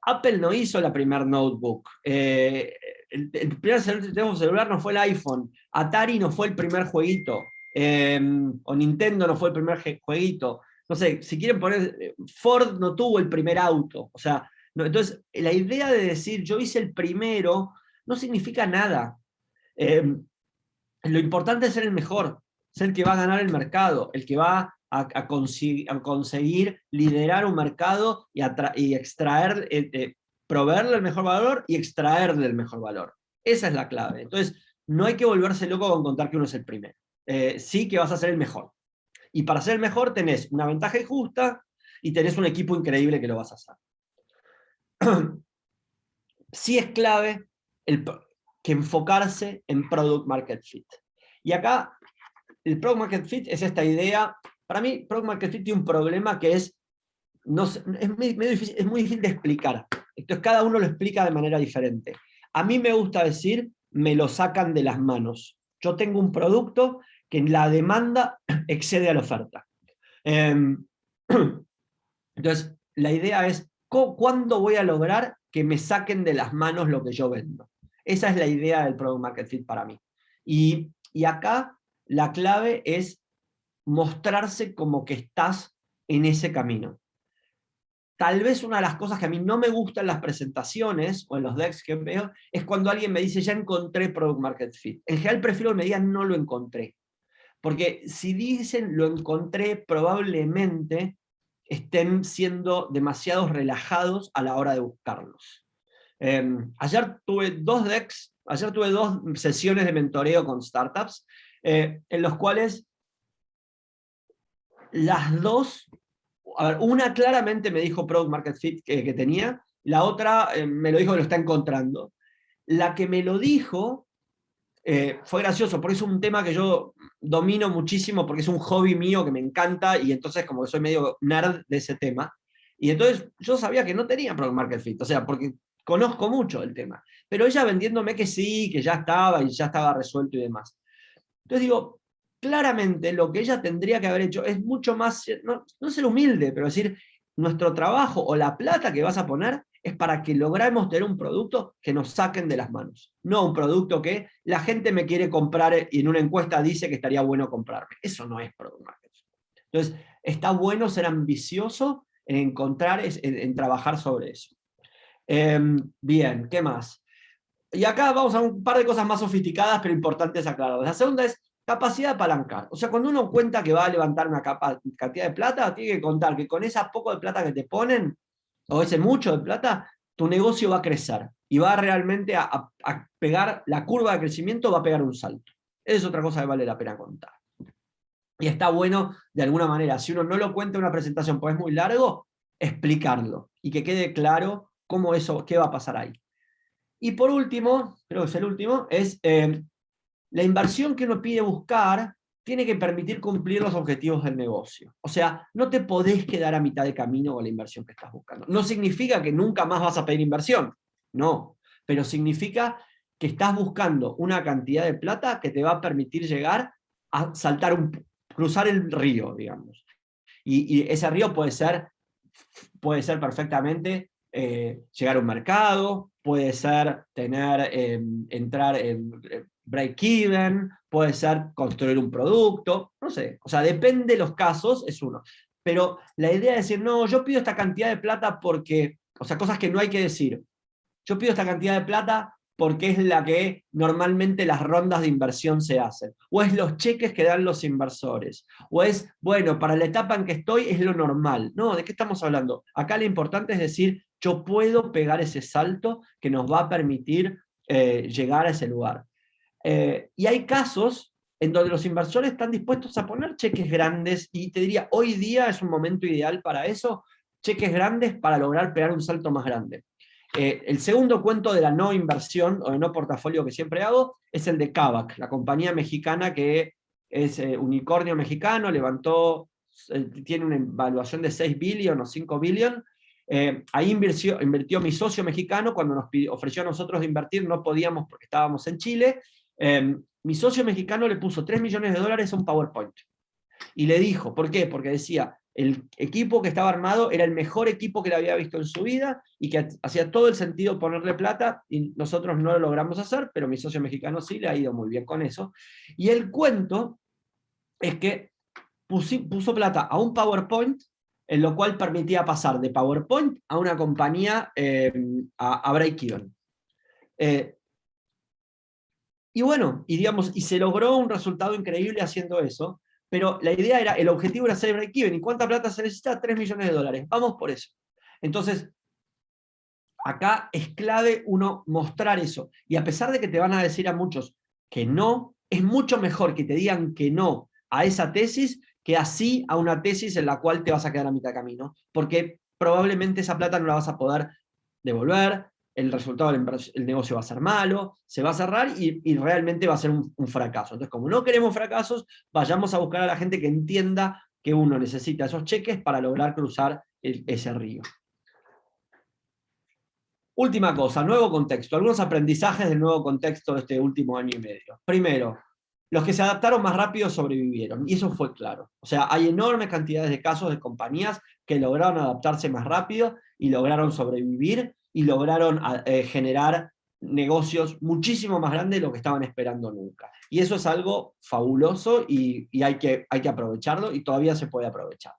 Apple no hizo la primer notebook, el primer teléfono celular no fue el iPhone, Atari no fue el primer jueguito, o Nintendo no fue el primer jueguito. No sé, si quieren poner, Ford no tuvo el primer auto. O sea, no, entonces, la idea de decir yo hice el primero no significa nada. Lo importante es ser el mejor, ser el que va a ganar el mercado, el que va a conseguir liderar un mercado y extraer, proveerle el mejor valor y extraerle el mejor valor. Esa es la clave. Entonces, no hay que volverse loco con contar que uno es el primero. Sí que vas a ser el mejor. Y para ser el mejor tenés una ventaja injusta y tenés un equipo increíble que lo vas a hacer. Sí es clave que enfocarse en Product Market Fit. Y acá, el Product Market Fit es esta idea. Para mí, Product Market Fit tiene un problema que es, no sé, es muy difícil de explicar. Entonces, cada uno lo explica de manera diferente. A mí me gusta decir, me lo sacan de las manos. Yo tengo un producto que en la demanda excede a la oferta. Entonces, la idea es, ¿cuándo voy a lograr que me saquen de las manos lo que yo vendo? Esa es la idea del Product Market Fit para mí. Y acá la clave es mostrarse como que estás en ese camino. Tal vez una de las cosas que a mí no me gustan en las presentaciones o en los decks que veo es cuando alguien me dice, ya encontré Product Market Fit. En general prefiero que me digan, no lo encontré. Porque si dicen, lo encontré, probablemente estén siendo demasiado relajados a la hora de buscarlos. Ayer tuve dos sesiones de mentoreo con startups, en los cuales las dos, a ver, una claramente me dijo Product Market Fit que tenía, la otra me lo dijo que lo está encontrando. La que me lo dijo fue gracioso, porque es un tema que yo domino muchísimo, porque es un hobby mío que me encanta, y entonces como que soy medio nerd de ese tema, y entonces yo sabía que no tenía Product Market Fit, o sea, porque conozco mucho el tema, pero ella vendiéndome que sí, que ya estaba, y ya estaba resuelto y demás. Entonces digo, claramente lo que ella tendría que haber hecho es mucho más, no ser humilde, pero decir, nuestro trabajo o la plata que vas a poner es para que logremos tener un producto que nos saquen de las manos. No un producto que la gente me quiere comprar y en una encuesta dice que estaría bueno comprarme. Eso no es product marketing. Entonces, está bueno ser ambicioso en encontrar, en trabajar sobre eso. Bien, ¿qué más? Y acá vamos a un par de cosas más sofisticadas, pero importantes aclarar. La segunda es capacidad de apalancar. O sea, cuando uno cuenta que va a levantar una cantidad de plata, tiene que contar que con esa poco de plata que te ponen, o ese mucho de plata, tu negocio va a crecer y va realmente a pegar, la curva de crecimiento va a pegar un salto. Esa es otra cosa que vale la pena contar. Y está bueno, de alguna manera, si uno no lo cuenta en una presentación porque es muy largo, explicarlo y que quede claro cómo eso, qué va a pasar ahí. Y por último, creo que es el último, es la inversión que uno pide buscar tiene que permitir cumplir los objetivos del negocio. O sea, no te podés quedar a mitad de camino con la inversión que estás buscando. No significa que nunca más vas a pedir inversión, no, pero significa que estás buscando una cantidad de plata que te va a permitir llegar a cruzar el río, digamos. Y ese río puede ser perfectamente llegar a un mercado, puede ser entrar en break-even, puede ser construir un producto, no sé, o sea, depende de los casos, es uno. Pero la idea de decir, no, yo pido esta cantidad de plata porque, o sea, cosas que no hay que decir. Yo pido esta cantidad de plata porque es la que normalmente las rondas de inversión se hacen, o es los cheques que dan los inversores, o es, bueno, para la etapa en que estoy es lo normal. No, ¿de qué estamos hablando? Acá lo importante es decir, yo puedo pegar ese salto que nos va a permitir llegar a ese lugar. Y hay casos en donde los inversores están dispuestos a poner cheques grandes, y te diría, hoy día es un momento ideal para eso, cheques grandes para lograr pegar un salto más grande. El segundo cuento de la no inversión o de no portafolio que siempre hago es el de Kavak, la compañía mexicana que es unicornio mexicano, tiene una evaluación de 6 billion o 5 billion. Ahí invirtió mi socio mexicano cuando nos ofreció a nosotros de invertir, no podíamos porque estábamos en Chile. mi socio mexicano le puso $3 millones a un PowerPoint. Y le dijo, ¿por qué? Porque decía, el equipo que estaba armado era el mejor equipo que le había visto en su vida y que hacía todo el sentido ponerle plata, y nosotros no lo logramos hacer, pero mi socio mexicano sí le ha ido muy bien con eso. Y el cuento es que puso plata a un PowerPoint, en lo cual permitía pasar de PowerPoint a una compañía a break-even. Y bueno, y se logró un resultado increíble haciendo eso, pero la idea era, el objetivo era hacer break-even. ¿Y cuánta plata se necesita? $3 millones. Vamos por eso. Entonces, acá es clave uno mostrar eso. Y a pesar de que te van a decir a muchos que no, es mucho mejor que te digan que no a esa tesis que así a una tesis en la cual te vas a quedar a mitad de camino. Porque probablemente esa plata no la vas a poder devolver, el resultado del negocio va a ser malo, se va a cerrar y realmente va a ser un fracaso. Entonces, como no queremos fracasos, vayamos a buscar a la gente que entienda que uno necesita esos cheques para lograr cruzar ese río. Última cosa, nuevo contexto. Algunos aprendizajes del nuevo contexto de este último año y medio. Primero, los que se adaptaron más rápido sobrevivieron, y eso fue claro. O sea, hay enormes cantidades de casos de compañías que lograron adaptarse más rápido y lograron sobrevivir y lograron generar negocios muchísimo más grandes de lo que estaban esperando nunca. Y eso es algo fabuloso y hay que aprovecharlo, y todavía se puede aprovechar.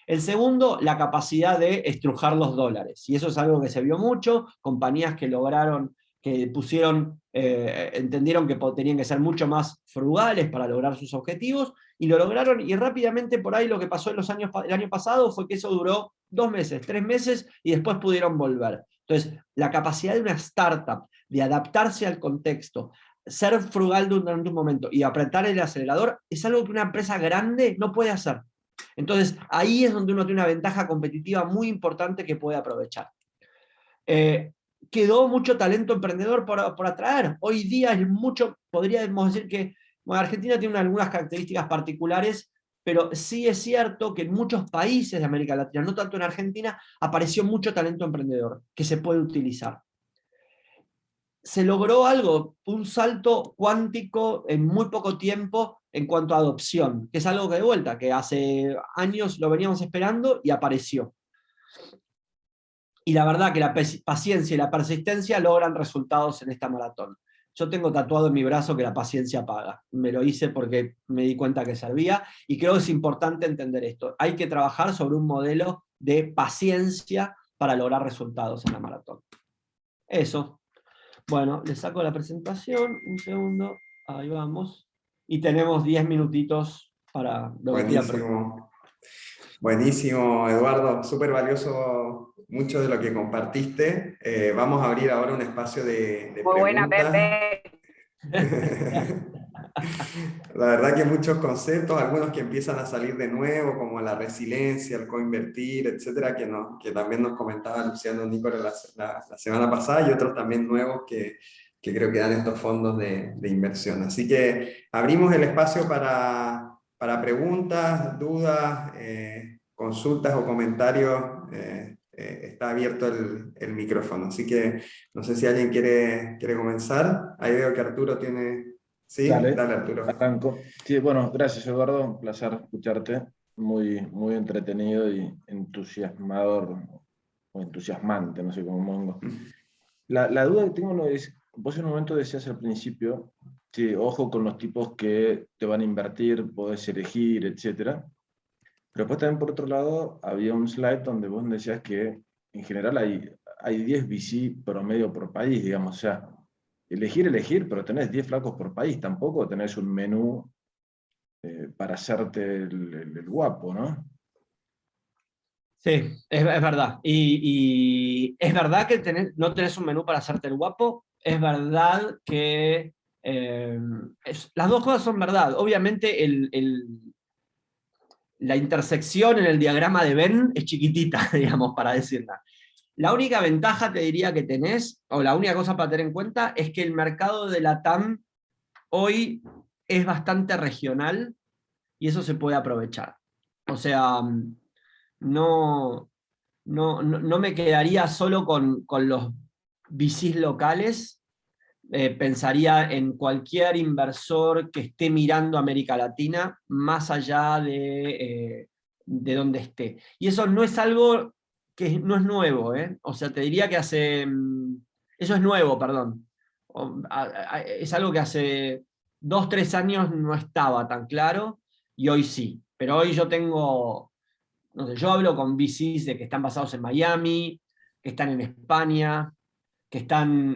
El segundo, la capacidad de estrujar los dólares. Y eso es algo que se vio mucho, compañías que lograron, que pusieron, entendieron que tenían que ser mucho más frugales para lograr sus objetivos, y lo lograron, y rápidamente por ahí lo que pasó el año pasado fue que eso duró 2 meses, 3 meses, y después pudieron volver. Entonces, la capacidad de una startup de adaptarse al contexto, ser frugal durante un momento y apretar el acelerador, es algo que una empresa grande no puede hacer. Entonces, ahí es donde uno tiene una ventaja competitiva muy importante que puede aprovechar. Quedó mucho talento emprendedor por atraer. Hoy día es mucho, podríamos decir que Argentina tiene algunas características particulares, pero sí es cierto que en muchos países de América Latina, no tanto en Argentina, apareció mucho talento emprendedor que se puede utilizar. Se logró algo, un salto cuántico en muy poco tiempo en cuanto a adopción, que es algo que de vuelta, que hace años lo veníamos esperando y apareció. Y la verdad que la paciencia y la persistencia logran resultados en esta maratón. Yo tengo tatuado en mi brazo que la paciencia paga. Me lo hice porque me di cuenta que servía, y creo que es importante entender esto. Hay que trabajar sobre un modelo de paciencia para lograr resultados en la maratón. Eso. Bueno, le saco la presentación, un segundo, ahí vamos. Y tenemos 10 minutitos para lo que quieran preguntar. Buenísimo. Buenísimo, Eduardo. Súper valioso mucho de lo que compartiste. Vamos a abrir ahora un espacio de Muy buena, preguntas. Pepe. La verdad que muchos conceptos, algunos que empiezan a salir de nuevo, como la resiliencia, el coinvertir, etcétera, que también nos comentaba Luciano Nicolás la semana pasada, y otros también nuevos que creo que dan estos fondos de inversión. Así que abrimos el espacio para preguntas, dudas, consultas o comentarios. Está abierto el micrófono, así que no sé si alguien quiere comenzar. Ahí veo que Arturo tiene... Sí, Dale, dale Arturo. arranco. Sí, bueno, gracias Eduardo, un placer escucharte, muy, muy entretenido y entusiasmador, o entusiasmante, no sé cómo pongo. La duda que tengo es, vos en un momento decías al principio, sí, ojo con los tipos que te van a invertir, podés elegir, etcétera. Pero después también por otro lado había un slide donde vos decías que en general hay 10 VC promedio por país, digamos, o sea, elegir, pero tenés 10 flacos por país, tampoco tenés un menú para hacerte el guapo, ¿no? Sí, es verdad. Y es verdad que no tenés un menú para hacerte el guapo. Es verdad que las dos cosas son verdad. Obviamente la intersección en el diagrama de Venn es chiquitita, digamos, para decirla. La única ventaja, te diría, que tenés, o la única cosa para tener en cuenta, es que el mercado de la TAM hoy es bastante regional, y eso se puede aprovechar. O sea, no me quedaría solo con los VCs locales. pensaría en cualquier inversor que esté mirando América Latina, más allá de donde esté. Y eso no es algo que no es nuevo, ¿eh? O sea, te diría que eso es nuevo, perdón. Es algo que hace 2, 3 años no estaba tan claro, y hoy sí. Pero hoy yo tengo, no sé, yo hablo con VCs de que están basados en Miami, que están en España, que están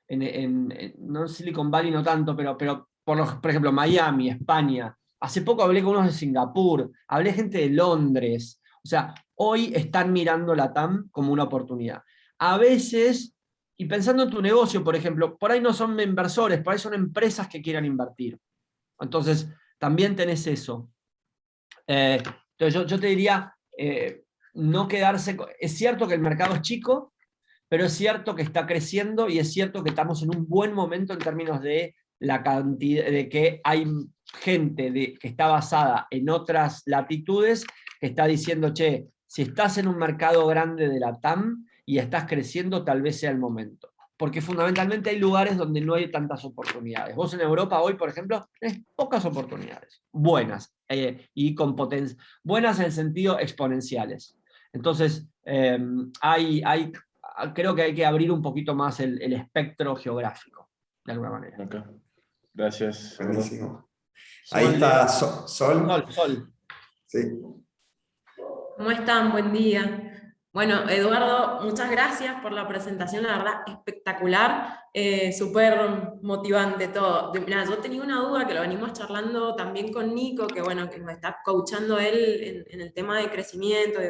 no en Silicon Valley no tanto, pero por ejemplo, Miami, España. Hace poco hablé con unos de Singapur, hablé gente de Londres. O sea, hoy están mirando la TAM como una oportunidad. A veces, y pensando en tu negocio, por ejemplo, por ahí no son inversores, por ahí son empresas que quieran invertir. Entonces, también tenés eso. Entonces yo te diría, no quedarse... Es cierto que el mercado es chico, pero es cierto que está creciendo y es cierto que estamos en un buen momento en términos de la cantidad, de que hay gente que está basada en otras latitudes que está diciendo, che, si estás en un mercado grande de la TAM y estás creciendo, tal vez sea el momento. Porque fundamentalmente hay lugares donde no hay tantas oportunidades. Vos en Europa hoy, por ejemplo, tenés pocas oportunidades, buenas, y con potencia, buenas en el sentido exponenciales. Entonces, creo que hay que abrir un poquito más el espectro geográfico, de alguna manera. Okay. Gracias. Buenísimo. Ahí está Sol. Sol. Sí. ¿Cómo están? Buen día. Bueno, Eduardo, muchas gracias por la presentación, la verdad, espectacular, súper motivante todo. Mirá, yo tenía una duda que lo venimos charlando también con Nico, que bueno, que me está coachando él en el tema de crecimiento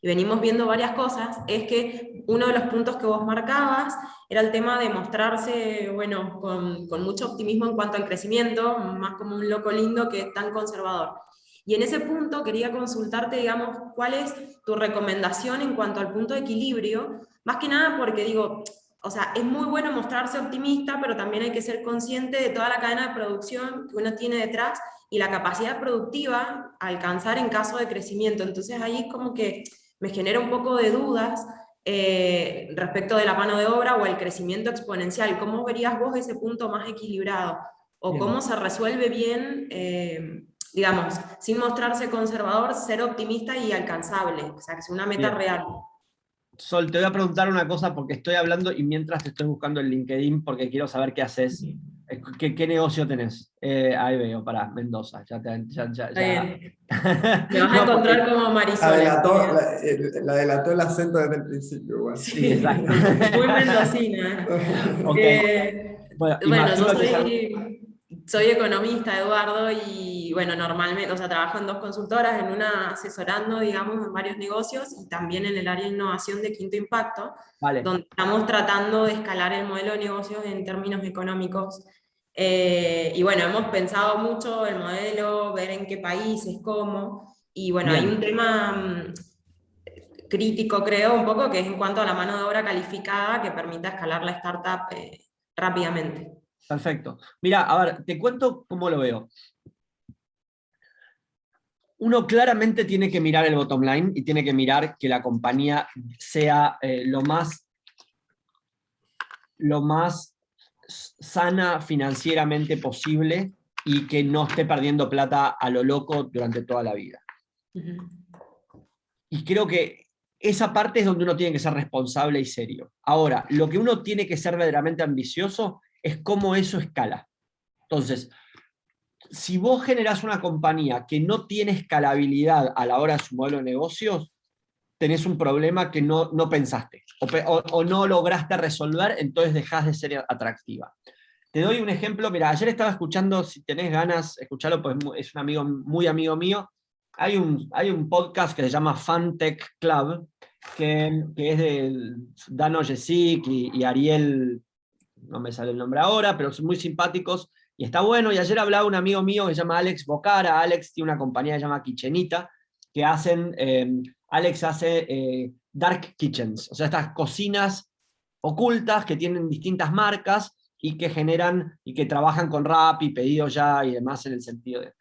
y venimos viendo varias cosas, es que uno de los puntos que vos marcabas era el tema de mostrarse, bueno, con mucho optimismo en cuanto al crecimiento, más como un loco lindo que es tan conservador. Y en ese punto quería consultarte, digamos, cuál es tu recomendación en cuanto al punto de equilibrio, más que nada porque digo, o sea, es muy bueno mostrarse optimista, pero también hay que ser consciente de toda la cadena de producción que uno tiene detrás y la capacidad productiva a alcanzar en caso de crecimiento. Entonces ahí como que me genera un poco de dudas respecto de la mano de obra o el crecimiento exponencial. ¿Cómo verías vos ese punto más equilibrado? ¿O bien, cómo se resuelve bien, digamos, sin mostrarse conservador, ser optimista y alcanzable? O sea, que sea una meta bien real. Sol, te voy a preguntar una cosa porque estoy hablando y mientras te estoy buscando en LinkedIn porque quiero saber qué haces. ¿Qué negocio tenés? Ahí veo, pará, Mendoza. Ya. Me vas a encontrar como Marisol. La delató el acento desde el principio. Igual. Sí, exacto. Muy mendocina. Okay. Bueno, yo soy economista, Eduardo, y bueno, normalmente, o sea, trabajo en 2 consultoras, en una asesorando, digamos, en varios negocios, y también en el área de innovación de Quinto Impacto, vale, donde estamos tratando de escalar el modelo de negocios en términos económicos. Y bueno, hemos pensado mucho el modelo, ver en qué países, cómo, y bueno, bien, hay un tema crítico, creo, un poco, que es en cuanto a la mano de obra calificada que permita escalar la startup rápidamente. Perfecto. Mira, a ver, te cuento cómo lo veo. Uno claramente tiene que mirar el bottom line y tiene que mirar que la compañía sea lo más sana financieramente posible y que no esté perdiendo plata a lo loco durante toda la vida. Y creo que esa parte es donde uno tiene que ser responsable y serio. Ahora, lo que uno tiene que ser verdaderamente ambicioso es cómo eso escala. Entonces, si vos generás una compañía que no tiene escalabilidad a la hora de su modelo de negocios, tenés un problema que no pensaste o no lograste resolver, entonces dejás de ser atractiva. Te doy un ejemplo. Mira, ayer estaba escuchando, si tenés ganas, escucharlo, pues es un amigo, muy amigo mío. Hay un podcast que se llama FanTech Club, que es de Dan Ojesic y Ariel, no me sale el nombre ahora, pero son muy simpáticos y está bueno. Y ayer hablaba un amigo mío que se llama Alex Bocara. Alex tiene una compañía que se llama Kitchenita, que hacen, Alex hace dark kitchens, o sea, estas cocinas ocultas que tienen distintas marcas y que generan y que trabajan con Rappi, Pedido Ya y demás en el sentido de...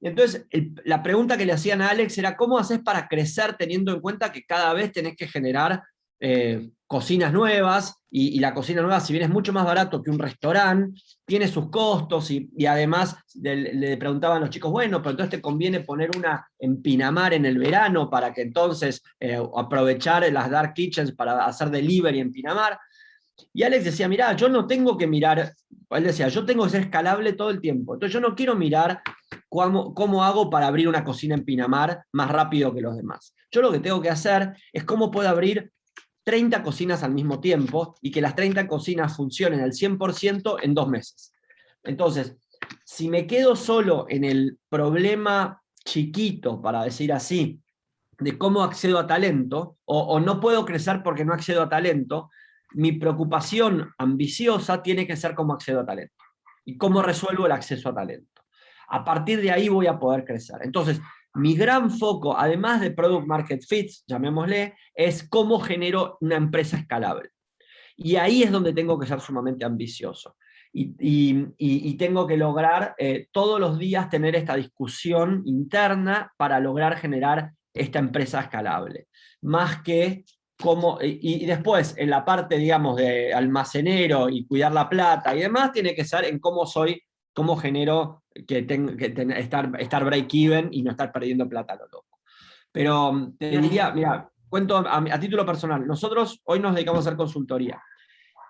Entonces, la pregunta que le hacían a Alex era, ¿cómo haces para crecer teniendo en cuenta que cada vez tenés que generar cocinas nuevas y la cocina nueva, si bien es mucho más barato que un restaurante, tiene sus costos, y además le preguntaban los chicos, bueno, pero entonces te conviene poner una en Pinamar en el verano para que entonces aprovechar las dark kitchens para hacer delivery en Pinamar. Y Alex decía, mirá, yo no tengo que mirar, él decía, yo tengo que ser escalable todo el tiempo, entonces yo no quiero mirar cómo hago para abrir una cocina en Pinamar más rápido que los demás. Yo lo que tengo que hacer es cómo puedo abrir 30 cocinas al mismo tiempo y que las 30 cocinas funcionen al 100% en 2 meses. Entonces, si me quedo solo en el problema chiquito, para decir así, de cómo accedo a talento, o no puedo crecer porque no accedo a talento, mi preocupación ambiciosa tiene que ser cómo accedo a talento y cómo resuelvo el acceso a talento. A partir de ahí voy a poder crecer. Entonces, mi gran foco, además de Product Market Fit, llamémosle, es cómo genero una empresa escalable. Y ahí es donde tengo que ser sumamente ambicioso. Y tengo que lograr todos los días tener esta discusión interna para lograr generar esta empresa escalable. Más que cómo, y después en la parte, digamos, de almacenero y cuidar la plata y demás, tiene que ser en cómo genero estar break-even y no estar perdiendo plata a lo loco. Pero te diría, mira, cuento a título personal, nosotros hoy nos dedicamos a hacer consultoría.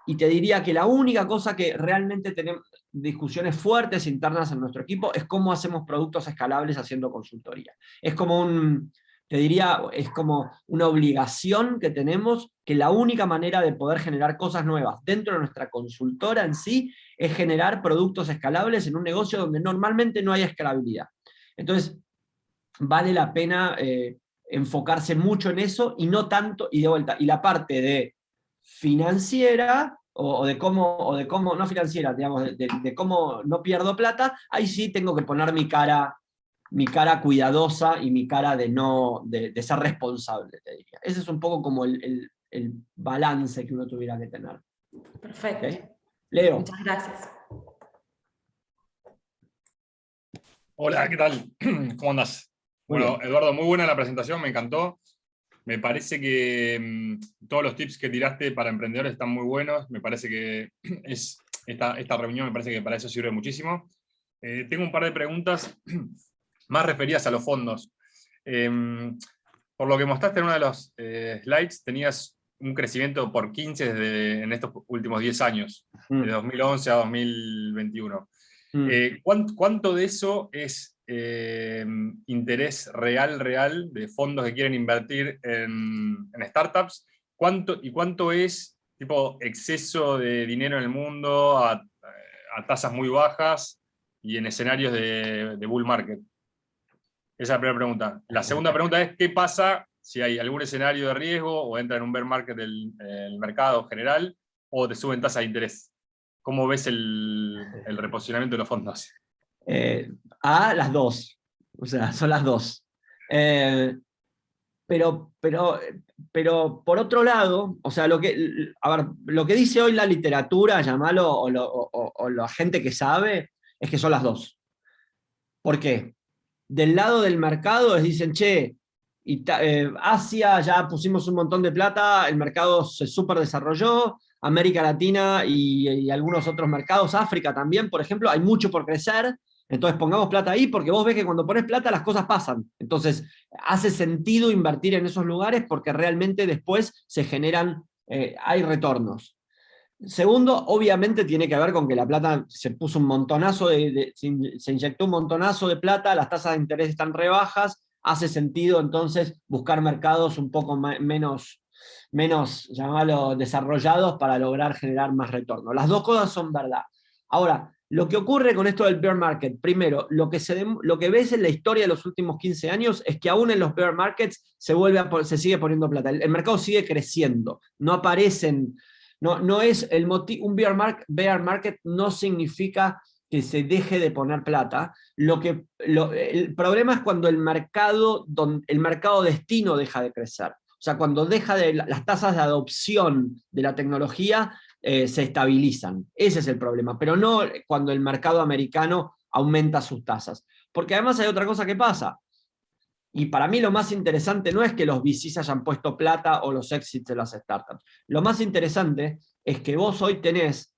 Y te diría que la única cosa que realmente tenemos discusiones fuertes internas en nuestro equipo es cómo hacemos productos escalables haciendo consultoría. Es como te diría, es como una obligación que tenemos, que la única manera de poder generar cosas nuevas dentro de nuestra consultora en sí es generar productos escalables en un negocio donde normalmente no hay escalabilidad. Entonces, vale la pena enfocarse mucho en eso y no tanto, y de vuelta, y la parte de financiera, o de cómo, no financiera, digamos, de cómo no pierdo plata, ahí sí tengo que poner mi cara cuidadosa y mi cara de ser responsable, te diría. Ese es un poco como el balance que uno tuviera que tener. Perfecto. ¿Okay? Leo. Muchas gracias. Hola, ¿qué tal? ¿Cómo andás? Bueno, Eduardo, muy buena la presentación, me encantó. Me parece que todos los tips que tiraste para emprendedores están muy buenos. Me parece que esta reunión me parece que para eso sirve muchísimo. Tengo un par de preguntas más referidas a los fondos. Por lo que mostraste en uno de los slides, tenías un crecimiento por 15 en estos últimos 10 años, de 2011 a 2021. ¿Cuánto de eso es interés real de fondos que quieren invertir en startups? ¿Cuánto es tipo exceso de dinero en el mundo a tasas muy bajas y en escenarios de bull market? Esa es la primera pregunta. La segunda pregunta es, ¿qué pasa si hay algún escenario de riesgo o entra en un bear market el mercado general o te suben tasas de interés? ¿Cómo ves el reposicionamiento de los fondos? Las dos. O sea, son las dos. Pero por otro lado, o sea, lo que dice hoy la literatura, llamalo, o la gente que sabe, es que son las dos. ¿Por qué? Del lado del mercado dicen, che, Asia ya pusimos un montón de plata, el mercado se súper desarrolló, América Latina y algunos otros mercados, África también, por ejemplo, hay mucho por crecer, entonces pongamos plata ahí, porque vos ves que cuando pones plata las cosas pasan. Entonces hace sentido invertir en esos lugares porque realmente después se generan, hay retornos. Segundo, obviamente tiene que ver con que la plata se puso un montonazo se inyectó un montonazo de plata, las tasas de interés están re bajas, hace sentido entonces buscar mercados un poco menos, llamarlo, desarrollados para lograr generar más retorno. Las dos cosas son verdad. Ahora, lo que ocurre con esto del bear market, primero, lo que ves en la historia de los últimos 15 años es que aún en los bear markets se sigue poniendo plata. El mercado sigue creciendo, no aparecen. No es un bear market no significa que se deje de poner plata. El problema es cuando el mercado destino deja de crecer. O sea, cuando las tasas de adopción de la tecnología se estabilizan. Ese es el problema, pero no cuando el mercado americano aumenta sus tasas. Porque además hay otra cosa que pasa. Y para mí lo más interesante no es que los VCs hayan puesto plata o los exits de las startups. Lo más interesante es que vos hoy tenés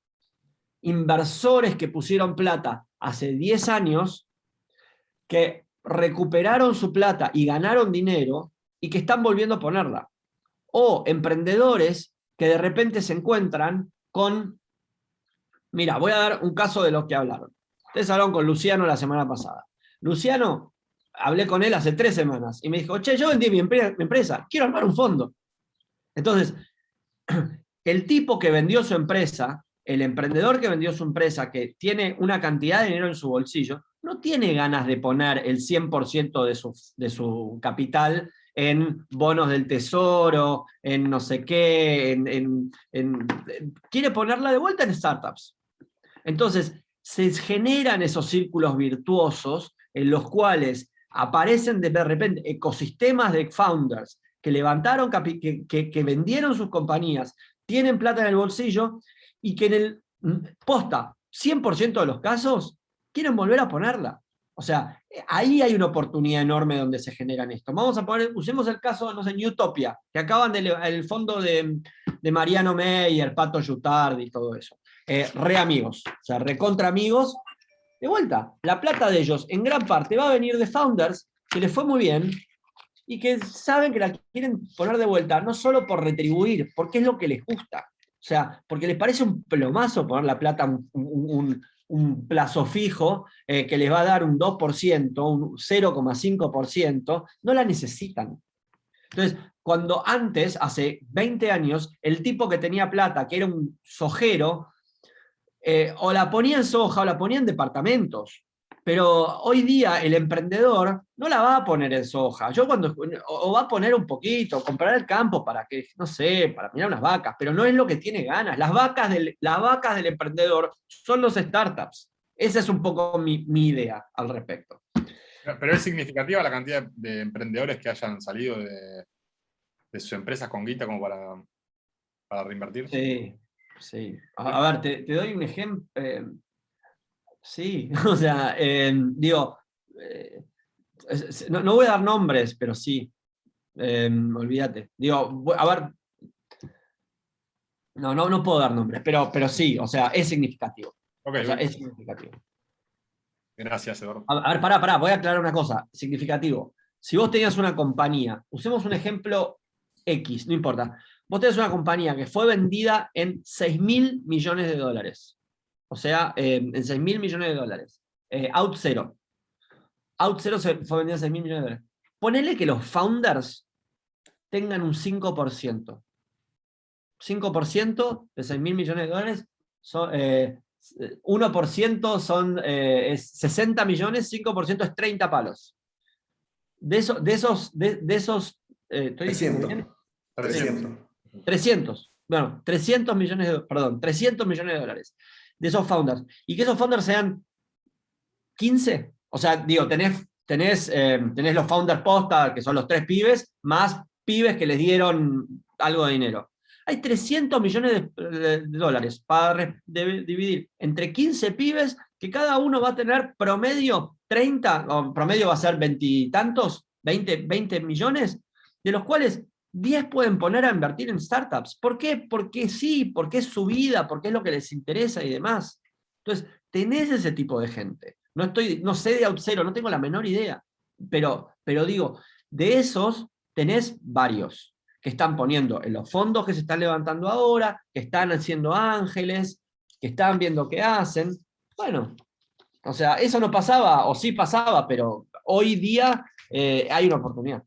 inversores que pusieron plata hace 10 años, que recuperaron su plata y ganaron dinero, y que están volviendo a ponerla. O emprendedores que de repente se encuentran con... Mira, voy a dar un caso de los que hablaron. Ustedes hablaron con Luciano la semana pasada. Luciano, hablé con él hace 3 semanas, y me dijo, che, yo vendí mi empresa, quiero armar un fondo. Entonces, el tipo que vendió su empresa, el emprendedor que vendió su empresa, que tiene una cantidad de dinero en su bolsillo, no tiene ganas de poner el 100% de su capital en bonos del tesoro, en no sé qué, quiere ponerla de vuelta en startups. Entonces, se generan esos círculos virtuosos en los cuales aparecen de repente ecosistemas de founders que levantaron, que vendieron sus compañías, tienen plata en el bolsillo, y que en el posta 100% de los casos quieren volver a ponerla. O sea, ahí hay una oportunidad enorme donde se generan esto. Vamos a poner, usemos el caso, no sé, Newtopia, que acaban el fondo de Mariano Meyer, Pato Yutardi y todo eso. Re amigos, o sea, recontra amigos. De vuelta, la plata de ellos en gran parte va a venir de founders que les fue muy bien y que saben que la quieren poner de vuelta, no solo por retribuir, porque es lo que les gusta. O sea, porque les parece un plomazo poner la plata un plazo fijo que les va a dar un 2%, un 0,5%, no la necesitan. Entonces, cuando antes, hace 20 años, el tipo que tenía plata, que era un sojero, o la ponía en soja o la ponía en departamentos. Pero hoy día el emprendedor no la va a poner en soja. O va a poner un poquito, comprar el campo para que, no sé, para mirar unas vacas, pero no es lo que tiene ganas. Las vacas del emprendedor son los startups. Esa es un poco mi idea al respecto. Pero es significativa la cantidad de emprendedores que hayan salido de sus empresas con guita como para reinvertir. Sí, sí. A ver, te doy un ejemplo. Sí, o sea, digo, no voy a dar nombres, pero sí, olvídate. Digo, a ver, no puedo dar nombres, pero sí, o sea, es significativo. Okay, o sea, es significativo. Gracias, Eduardo. A ver, pará, voy a aclarar una cosa, significativo. Si vos tenías una compañía, usemos un ejemplo X, no importa. Vos tenés una compañía que fue vendida en $6.000 millones. O sea, en $6.000 millones. OutZero. OutZero se fue vendida en $6.000 millones. Ponele que los founders tengan un 5%. 5% de $6.000 millones son, 1% es 60 millones, 5% es 30 palos. De esos ¿estoy diciendo bien? 300. Bueno, 300 millones de dólares de esos founders. Y que esos founders sean 15. O sea, digo, tenés los founders posta, que son los 3 pibes, más pibes que les dieron algo de dinero. Hay 300 millones de dólares para dividir entre 15 pibes, que cada uno va a tener promedio 30, o promedio va a ser 20 y tantos, 20 millones, de los cuales 10 pueden poner a invertir en startups. ¿Por qué? Porque sí, porque es su vida, porque es lo que les interesa y demás. Entonces, tenés ese tipo de gente. No sé de OutZero, no tengo la menor idea, pero digo, de esos tenés varios que están poniendo en los fondos que se están levantando ahora, que están haciendo ángeles, que están viendo qué hacen. Bueno, o sea, eso no pasaba, o sí pasaba, pero hoy día hay una oportunidad.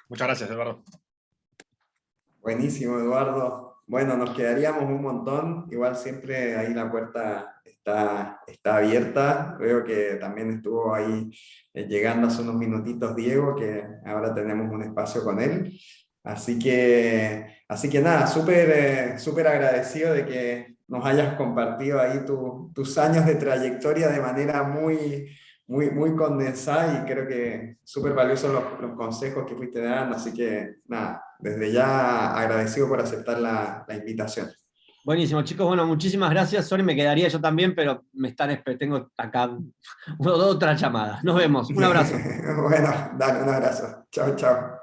Muchas gracias, Eduardo. Buenísimo, Eduardo. Bueno, nos quedaríamos un montón. Igual siempre ahí la puerta está abierta. Veo que también estuvo ahí llegando hace unos minutitos Diego, que ahora tenemos un espacio con él. Así que nada, súper agradecido de que nos hayas compartido ahí tus años de trayectoria de manera muy condensada, y creo que súper valiosos los consejos que fuiste dando. Así que nada, desde ya agradecido por aceptar la invitación. Buenísimo, chicos. Bueno, muchísimas gracias. Sorry, me quedaría yo también, pero tengo acá otra llamada. Nos vemos. Un abrazo. Bueno, dale, un abrazo. Chao, chao.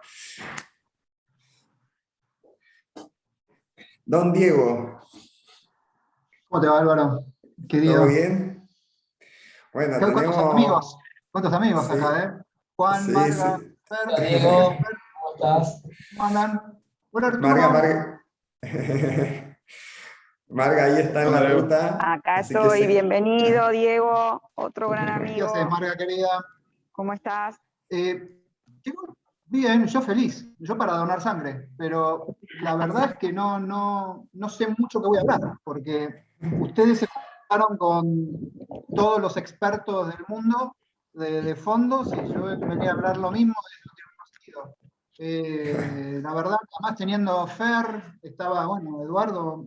Don Diego, ¿Cómo te va, Álvaro? Querido. ¿todo bien? Bueno, ¿Cuántos amigos? ¿Cuántos amigos Sí, acá, Juan, sí, Marga, sí. Fer, Hola, Diego, ¿cómo estás? ¿cómo andan? Hola, Marga, Arturo. Marga. Marga ahí está en Hola, la Diego. ruta, Acá así que estoy, se... bienvenido, Diego, otro gran ¿Qué haces, amigo. Marga, querida? ¿Cómo estás? Bien, yo feliz. Yo para donar sangre, pero la verdad es que no sé mucho que voy a hablar, porque ustedes se juntaron con todos los expertos del mundo de fondos y yo venía a hablar lo mismo de lo que he conocido. La verdad, además teniendo Fer, estaba, bueno, Eduardo,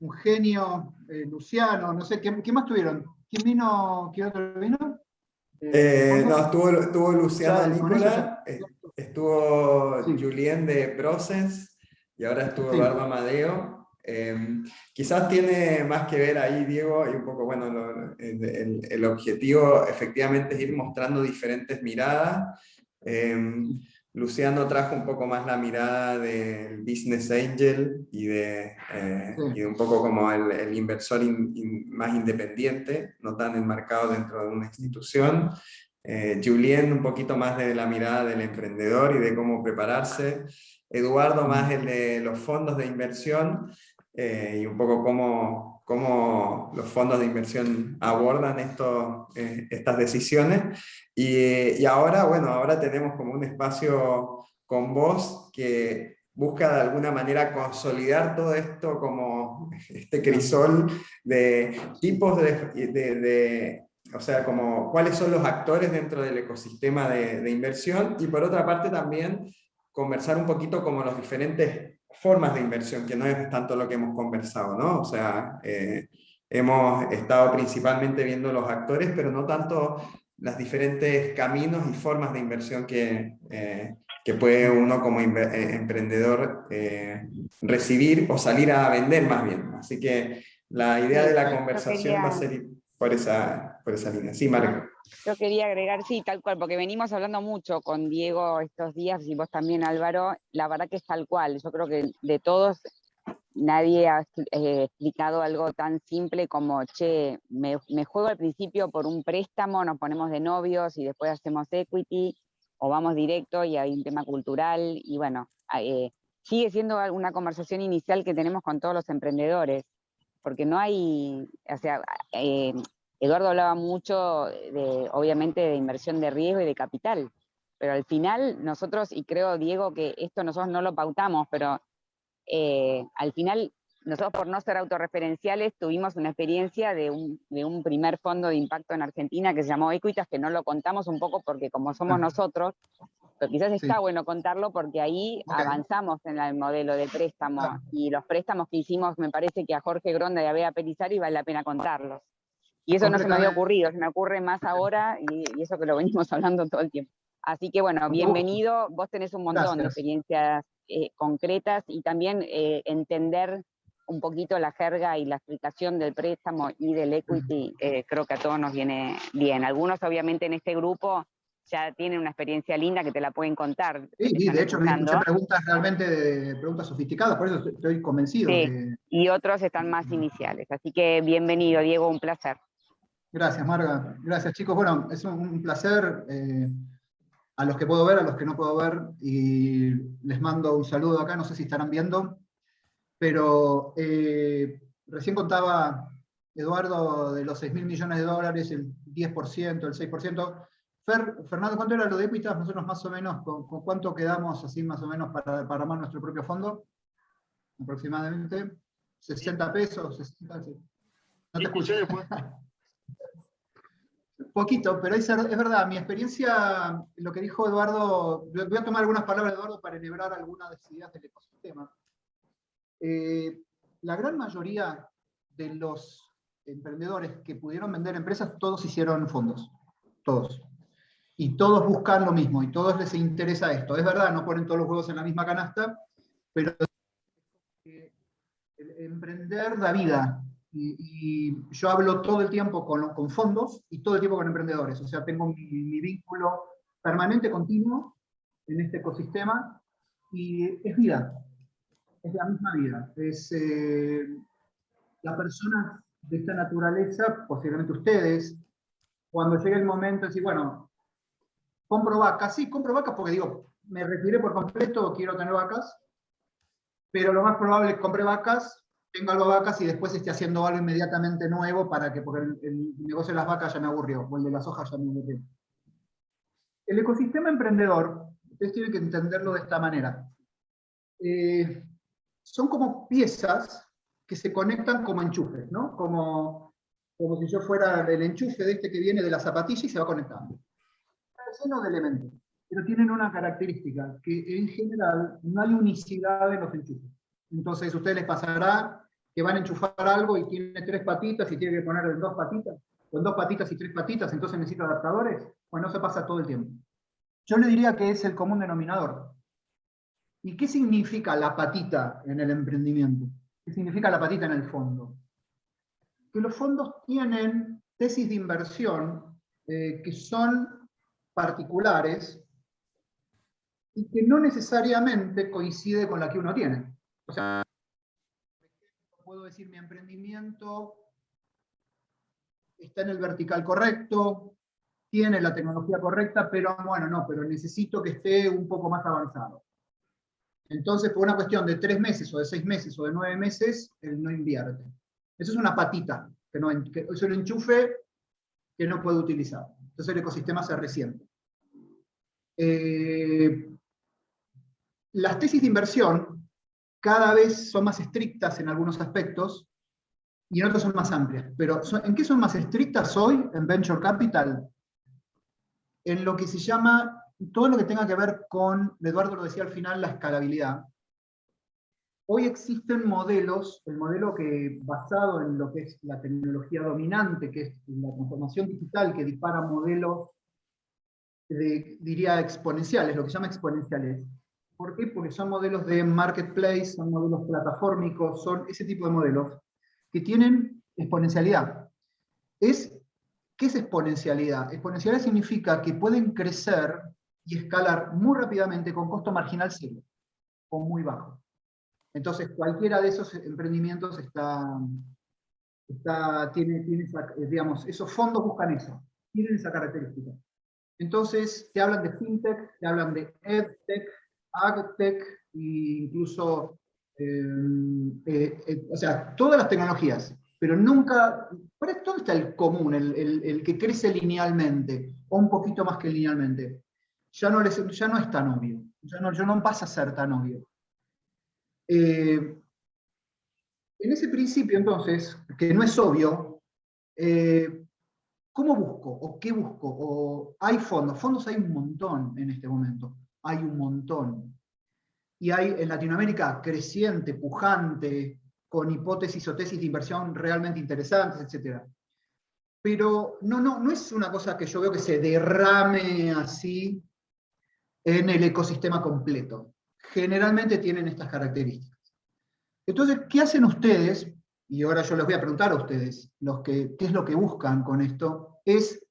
un genio, Luciano, no sé, ¿qué más tuvieron? ¿Quién vino? ¿Quién otro vino? ¿De No, fondos? estuvo Luciano Ya, con eso ya. Nicola, estuvo Sí, Julien de Process y ahora estuvo sí, Eduardo Amadeo. Quizás tiene más que ver ahí, Diego, y un poco, bueno, el objetivo efectivamente es ir mostrando diferentes miradas. sí. Luciano trajo un poco más la mirada del business angel y de un poco como el inversor más independiente, no tan enmarcado dentro de una institución. Julien un poquito más de la mirada del emprendedor y de cómo prepararse. Eduardo más el de los fondos de inversión y un poco cómo los fondos de inversión abordan estas decisiones. Y ahora, bueno, ahora tenemos como un espacio con vos que busca de alguna manera consolidar todo esto como este crisol de tipos o sea, como cuáles son los actores dentro del ecosistema de inversión y por otra parte también conversar un poquito como las diferentes formas de inversión, que no es tanto lo que hemos conversado, ¿no? O sea, hemos estado principalmente viendo los actores, pero no tanto los diferentes caminos y formas de inversión que puede uno como emprendedor recibir o salir a vender más bien. Así que la idea Sí, de la yo conversación va a quería, ser ir por esa línea. Sí, Marco. yo quería agregar, sí, tal cual, porque venimos hablando mucho con Diego estos días y vos también, Álvaro. La verdad que es tal cual. Yo creo que de todos nadie ha explicado algo tan simple como, che, me juego al principio por un préstamo, nos ponemos de novios y después hacemos equity, o vamos directo y hay un tema cultural, y bueno, sigue siendo una conversación inicial que tenemos con todos los emprendedores, porque no hay, o sea, Eduardo hablaba mucho, obviamente, de inversión de riesgo y de capital, pero al final nosotros, y creo, Diego, que esto nosotros no lo pautamos, pero al final, nosotros por no ser autorreferenciales tuvimos una experiencia de un primer fondo de impacto en Argentina que se llamó Equitas, que no lo contamos un poco porque como somos nosotros, pero quizás Sí, está bueno contarlo porque ahí ok, avanzamos en el modelo de préstamo claro, y los préstamos que hicimos, me parece que a Jorge Gronda y a Bea Pelizari vale la pena contarlos. Y eso no se me había concretamente. ocurrido, se me ocurre más ahora y eso que lo venimos hablando todo el tiempo. Así que bueno, Mucho gusto. bienvenido, vos tenés un montón de Gracias. experiencias concretas y también entender un poquito la jerga y la explicación del préstamo y del equity, creo que a todos nos viene bien. Algunos obviamente en este grupo ya tienen una experiencia linda que te la pueden contar, que te Sí, están de hecho, escuché escuchando. preguntas realmente, preguntas sofisticadas, por eso estoy convencido Sí, que... y otros están más iniciales. Así que bienvenido, Diego, un placer. Gracias, Marga. Gracias, chicos. Bueno, es un placer a los que puedo ver, a los que no puedo ver, y les mando un saludo acá, no sé si estarán viendo, pero recién contaba Eduardo de los 6.000 millones de dólares, el 10%, el 6%. Fernando, ¿cuánto era lo de Equitas? Nosotros más o menos, ¿con cuánto quedamos así más o menos para armar nuestro propio fondo? Aproximadamente 60 pesos, 60, sí. No te escucho. Poquito, pero es verdad, mi experiencia, lo que dijo Eduardo, voy a tomar algunas palabras de Eduardo para enhebrar algunas ideas del ecosistema. La gran mayoría de los emprendedores que pudieron vender empresas, todos hicieron fondos, todos. Y todos buscan lo mismo, y todos les interesa esto. Es verdad, no ponen todos los huevos en la misma canasta, pero el emprender da vida. Y yo hablo todo el tiempo con fondos y todo el tiempo con emprendedores. O sea, tengo mi vínculo permanente, continuo, en este ecosistema, y es vida. es la misma vida. Es la persona de esta naturaleza, posiblemente ustedes, cuando llegue el momento, decir, bueno, compro vacas. Sí, compro vacas porque digo, me retiré por completo, quiero tener vacas, pero lo más probable es que compre vacas, tenga algo de vacas y después esté haciendo algo inmediatamente nuevo porque el negocio de las vacas ya me aburrió, o el de las hojas ya me aburrió. El ecosistema emprendedor, ustedes tienen que entenderlo de esta manera. Son como piezas que se conectan como enchufes, ¿no? Como si yo fuera el enchufe de este que viene de la zapatilla y se va conectando. Está lleno de elementos, pero tienen una característica, que en general no hay unicidad en los enchufes. Entonces a ustedes les pasará que van a enchufar algo y tiene 3 patitas y tiene que poner en 2 patitas, con 2 patitas y 3 patitas, entonces necesita adaptadores. Bueno, eso pasa todo el tiempo. Yo le diría que es el común denominador. ¿Y qué significa la patita en el emprendimiento? ¿Qué significa la patita en el fondo? Que los fondos tienen tesis de inversión que son particulares y que no necesariamente coincide con la que uno tiene. O sea, puedo decir mi emprendimiento está en el vertical correcto, tiene la tecnología correcta, pero bueno, no, pero necesito que esté un poco más avanzado. Entonces, por una cuestión de 3 meses, o de 6 meses, o de 9 meses, él no invierte. Eso es una patita, que es un enchufe que no puede utilizar. Entonces el ecosistema se resiente. Las tesis de inversión cada vez son más estrictas en algunos aspectos, y en otros son más amplias. Pero ¿en qué son más estrictas hoy en Venture Capital? En lo que se llama todo lo que tenga que ver con, Eduardo lo decía al final, la escalabilidad. Hoy existen modelos, el modelo que basado en lo que es la tecnología dominante, que es la transformación digital, que dispara modelos, diría exponenciales, lo que se llama exponenciales. ¿Por qué? Porque son modelos de marketplace, son modelos plataformicos, son ese tipo de modelos que tienen exponencialidad. ¿Qué es exponencialidad? Exponencialidad significa que pueden crecer y escalar muy rápidamente con costo marginal cero, o muy bajo. Entonces, cualquiera de esos emprendimientos tiene digamos, esos fondos buscan eso, tienen esa característica. Entonces, te hablan de fintech, te hablan de edtech, agtech, e incluso, o sea, todas las tecnologías, pero nunca, ¿dónde está el común, el que crece linealmente, o un poquito más que linealmente? Ya no es tan obvio, ya no pasa a ser tan obvio. En ese principio, entonces, que no es obvio, ¿cómo busco? ¿O qué busco? ¿O hay fondos? Fondos hay un montón en este momento. Hay un montón. Y hay en Latinoamérica creciente, pujante, con hipótesis o tesis de inversión realmente interesantes, etc. Pero no es una cosa que yo veo que se derrame así en el ecosistema completo. Generalmente tienen estas características. Entonces, ¿qué hacen ustedes? Y ahora yo les voy a preguntar a ustedes, ¿qué es lo que buscan con esto? Es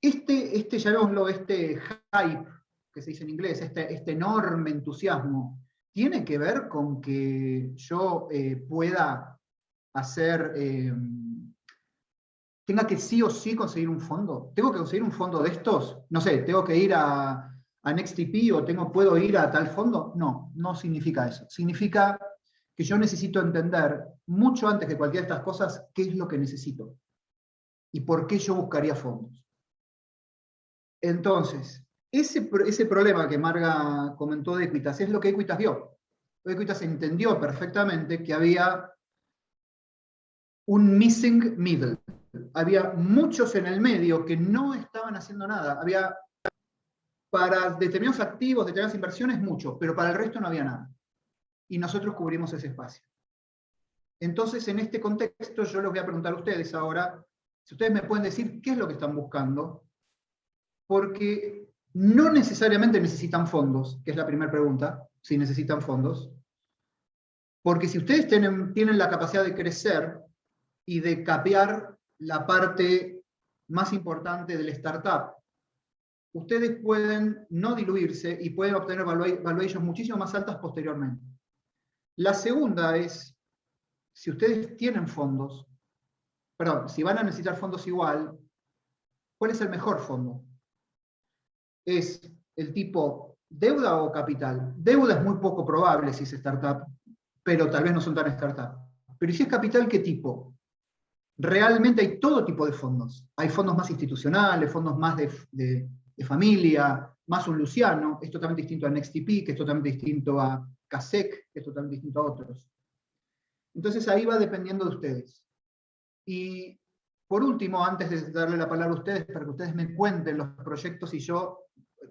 llamémoslo, este hype, que se dice en inglés, este enorme entusiasmo, ¿tiene que ver con que yo pueda hacer, tenga que sí o sí conseguir un fondo? ¿Tengo que conseguir un fondo de estos? No sé, ¿tengo que ir a NextTP o puedo ir a tal fondo? No, no significa eso. Significa que yo necesito entender, mucho antes que cualquiera de estas cosas, qué es lo que necesito y por qué yo buscaría fondos. Entonces, ese problema que Marga comentó de Equitas es lo que Equitas vio. Equitas entendió perfectamente que había un missing middle. Había muchos en el medio que no estaban haciendo nada. Había, para determinados activos, determinadas inversiones, mucho, pero para el resto no había nada. Y nosotros cubrimos ese espacio. Entonces, en este contexto, yo les voy a preguntar a ustedes ahora, si ustedes me pueden decir qué es lo que están buscando, porque no necesariamente necesitan fondos, que es la primera pregunta, si necesitan fondos, porque si ustedes tienen la capacidad de crecer y de capear la parte más importante del startup, ustedes pueden no diluirse y pueden obtener valuations muchísimo más altas posteriormente. La segunda es, si ustedes tienen fondos, perdón, si van a necesitar fondos igual, ¿cuál es el mejor fondo? ¿Es el tipo deuda o capital? Deuda es muy poco probable si es startup, pero tal vez no son tan startup. Pero si es capital, ¿qué tipo? Realmente hay todo tipo de fondos. Hay fondos más institucionales, fondos más de familia, más un Luciano, es totalmente distinto a NextTP, que es totalmente distinto a CASEC, que es totalmente distinto a otros. Entonces ahí va dependiendo de ustedes. Y por último, antes de darle la palabra a ustedes, para que ustedes me cuenten los proyectos y yo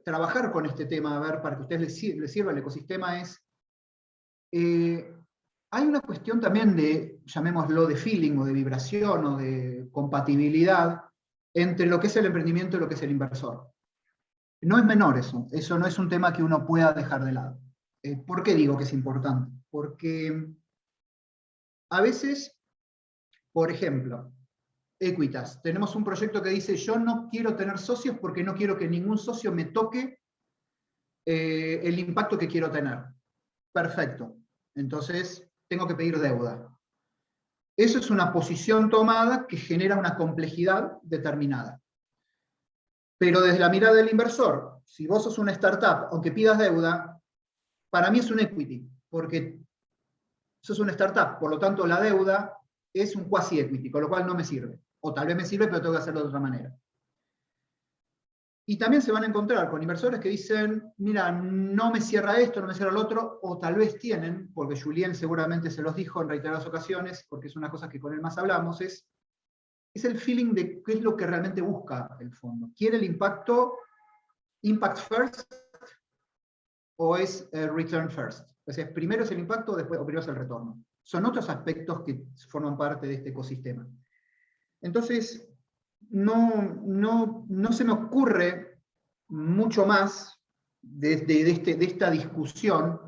trabajar con este tema, a ver, para que a ustedes les sirva el ecosistema, es, hay una cuestión también de, llamémoslo de feeling, o de vibración, o de compatibilidad, entre lo que es el emprendimiento y lo que es el inversor. No es menor eso no es un tema que uno pueda dejar de lado. ¿Por qué digo que es importante? Porque a veces, por ejemplo, Equitas, tenemos un proyecto que dice, yo no quiero tener socios porque no quiero que ningún socio me toque el impacto que quiero tener. Perfecto. Entonces, tengo que pedir deuda. Eso es una posición tomada que genera una complejidad determinada. Pero desde la mirada del inversor, si vos sos una startup, aunque pidas deuda, para mí es un equity, porque sos una startup, por lo tanto la deuda es un quasi equity, con lo cual no me sirve. O tal vez me sirve, pero tengo que hacerlo de otra manera. Y también se van a encontrar con inversores que dicen, mira, no me cierra esto, no me cierra lo otro, o tal vez tienen, porque Julien seguramente se los dijo en reiteradas ocasiones, porque es una cosa que con él más hablamos, es el feeling de qué es lo que realmente busca el fondo. ¿Quiere el impacto, impact first, o es return first? O sea, primero es el impacto, después, o primero es el retorno. Son otros aspectos que forman parte de este ecosistema. Entonces, no se me ocurre mucho más de esta discusión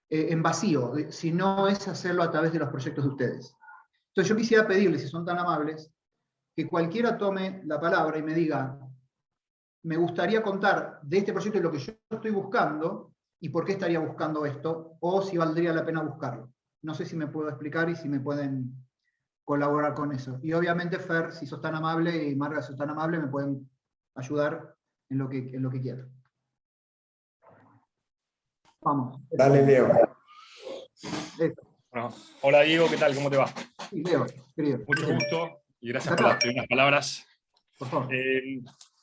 en vacío, si no es hacerlo a través de los proyectos de ustedes. Entonces yo quisiera pedirles, si son tan amables, que cualquiera tome la palabra y me diga, me gustaría contar de este proyecto y lo que yo estoy buscando, y por qué estaría buscando esto, o si valdría la pena buscarlo. No sé si me puedo explicar y si me pueden colaborar con eso. Y obviamente, Fer, si sos tan amable, y Marga, si sos tan amable, me pueden ayudar en lo que quieran. Vamos. Dale, Leo. Bueno, hola Diego, ¿qué tal? ¿Cómo te va? Sí, Leo, querido. Mucho gusto y gracias por las primeras palabras. Por favor.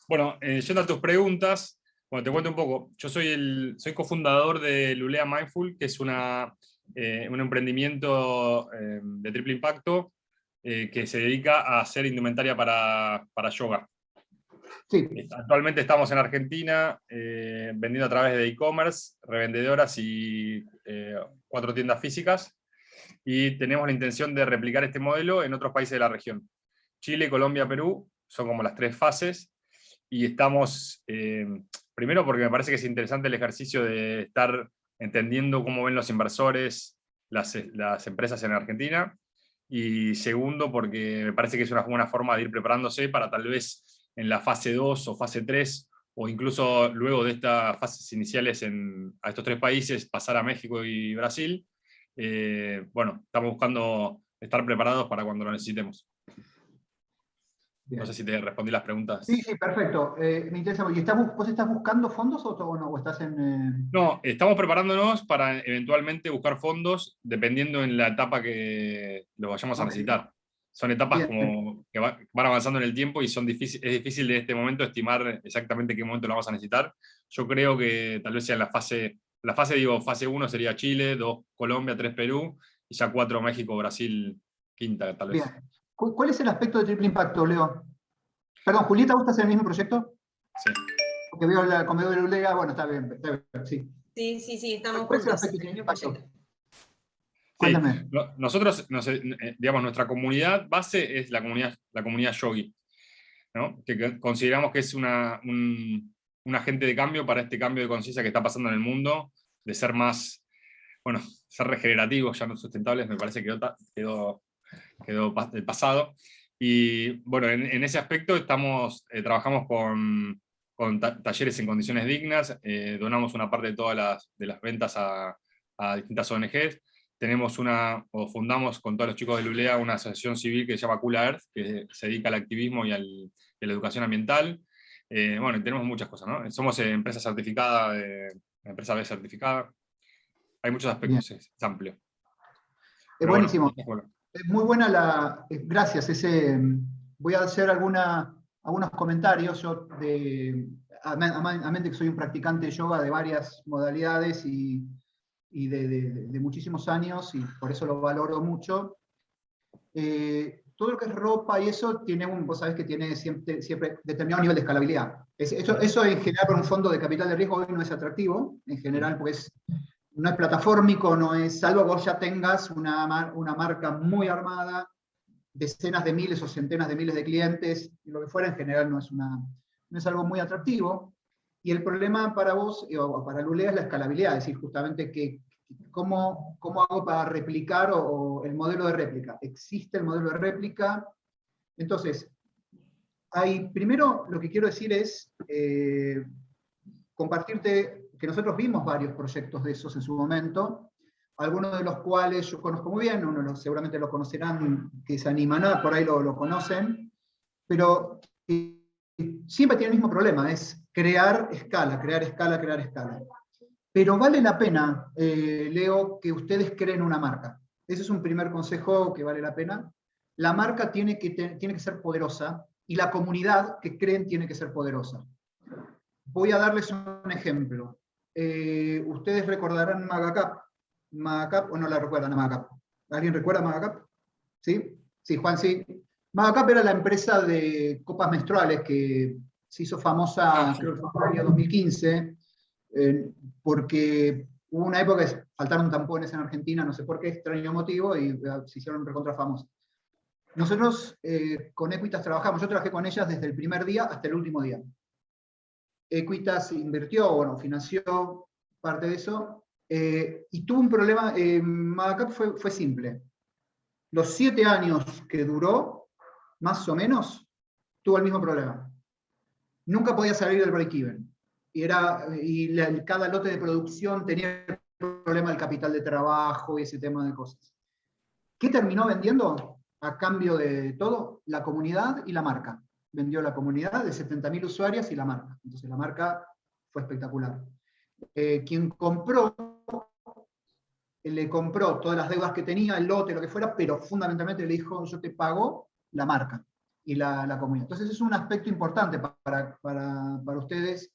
Bueno, yendo a tus preguntas, bueno, te cuento un poco. Yo soy cofundador de Lulea Mindful, que es un emprendimiento de triple impacto que se dedica a hacer indumentaria para yoga. Sí. Actualmente estamos en Argentina vendiendo a través de e-commerce, revendedoras y 4 tiendas físicas. Y tenemos la intención de replicar este modelo en otros países de la región. Chile, Colombia, Perú son como las 3 fases. Y estamos, primero porque me parece que es interesante el ejercicio de estar entendiendo cómo ven los inversores las empresas en Argentina. Y segundo porque me parece que es una buena forma de ir preparándose para tal vez en la fase 2 o fase 3, o incluso luego de estas fases iniciales a estos 3 países, pasar a México y Brasil. Bueno, estamos buscando estar preparados para cuando lo necesitemos. Bien. No sé si te respondí las preguntas. Sí, perfecto. Me interesa. ¿Y vos estás buscando fondos o no? ¿O estás en...? No, estamos preparándonos para eventualmente buscar fondos dependiendo en la etapa que lo vayamos a necesitar. Son etapas como que van avanzando en el tiempo y es difícil de este momento estimar exactamente qué momento lo vamos a necesitar. Yo creo que tal vez sea fase 1 sería Chile, 2 Colombia, 3 Perú, y ya 4 México, Brasil, quinta tal vez. Bien. ¿Cuál es el aspecto de triple impacto, Leo? Perdón, Julieta, ¿vos estás en el mismo proyecto? Sí. Porque veo la comedor de Lulea, bueno, está bien, sí. Sí, estamos ¿Cuál es el juntos aspecto en de el mismo impacto? proyecto. Cuéntame. Sí. Nosotros, digamos, nuestra comunidad base es la comunidad yogi, ¿no? Que consideramos que es un agente de cambio para este cambio de conciencia que está pasando en el mundo, de ser más, bueno, ser regenerativos, ya no sustentables, me parece que quedó del pasado. Y bueno, en ese aspecto trabajamos con talleres en condiciones dignas, donamos una parte de todas las ventas a distintas ONGs, tenemos fundamos con todos los chicos de Lulea una asociación civil que se llama Cool Earth, que se dedica al activismo y a la educación ambiental. Bueno, tenemos muchas cosas, ¿no? Somos empresa certificada, empresa B certificada. Hay muchos aspectos, es amplio. Es buenísimo. Es muy buena gracias. Voy a hacer algunos comentarios. Yo, a mente que soy un practicante de yoga de varias modalidades y de muchísimos años, y por eso lo valoro mucho. Todo lo que es ropa y eso vos sabés que tiene siempre determinado nivel de escalabilidad. Eso en general para un fondo de capital de riesgo hoy no es atractivo, en general, pues no es plataformico, salvo que vos ya tengas una marca muy armada, decenas de miles o centenas de miles de clientes, y lo que fuera, en general no es algo muy atractivo. Y el problema para vos, o para Lulea, es la escalabilidad, es decir, justamente ¿cómo hago para replicar o el modelo de réplica? ¿Existe el modelo de réplica? Entonces, primero lo que quiero decir es compartirte que nosotros vimos varios proyectos de esos en su momento, algunos de los cuales yo conozco muy bien, seguramente lo conocerán, que se animan, por ahí lo conocen, pero siempre tiene el mismo problema, es crear escala. Pero vale la pena, Leo, que ustedes creen una marca. Ese es un primer consejo que vale la pena. La marca tiene que ser poderosa, y la comunidad que creen tiene que ser poderosa. Voy a darles un ejemplo. Ustedes recordarán Magacap. Magacap, ¿o no la recuerdan a Magacap? ¿Alguien recuerda Magacap? ¿Sí? Sí, Juan, sí. Magacap era la empresa de copas menstruales que se hizo famosa, creo que fue en el año 2015, porque hubo una época que faltaron tampones en Argentina, no sé por qué extraño motivo, y se hicieron recontra famosos. Nosotros con Equitas trabajamos, yo trabajé con ellas desde el primer día hasta el último día. Equitas invirtió, financió parte de eso, y tuvo un problema. Magacap fue simple. Los 7 años que duró, más o menos, tuvo el mismo problema. Nunca podía salir del break-even. Cada lote de producción tenía el problema del capital de trabajo y ese tema de cosas. ¿Qué terminó vendiendo a cambio de todo? La comunidad y la marca. Vendió la comunidad de 70.000 usuarios y la marca. Entonces la marca fue espectacular. Quien le compró todas las deudas que tenía, el lote, lo que fuera, pero fundamentalmente le dijo: yo te pago la marca y la comunidad. Entonces es un aspecto importante para ustedes,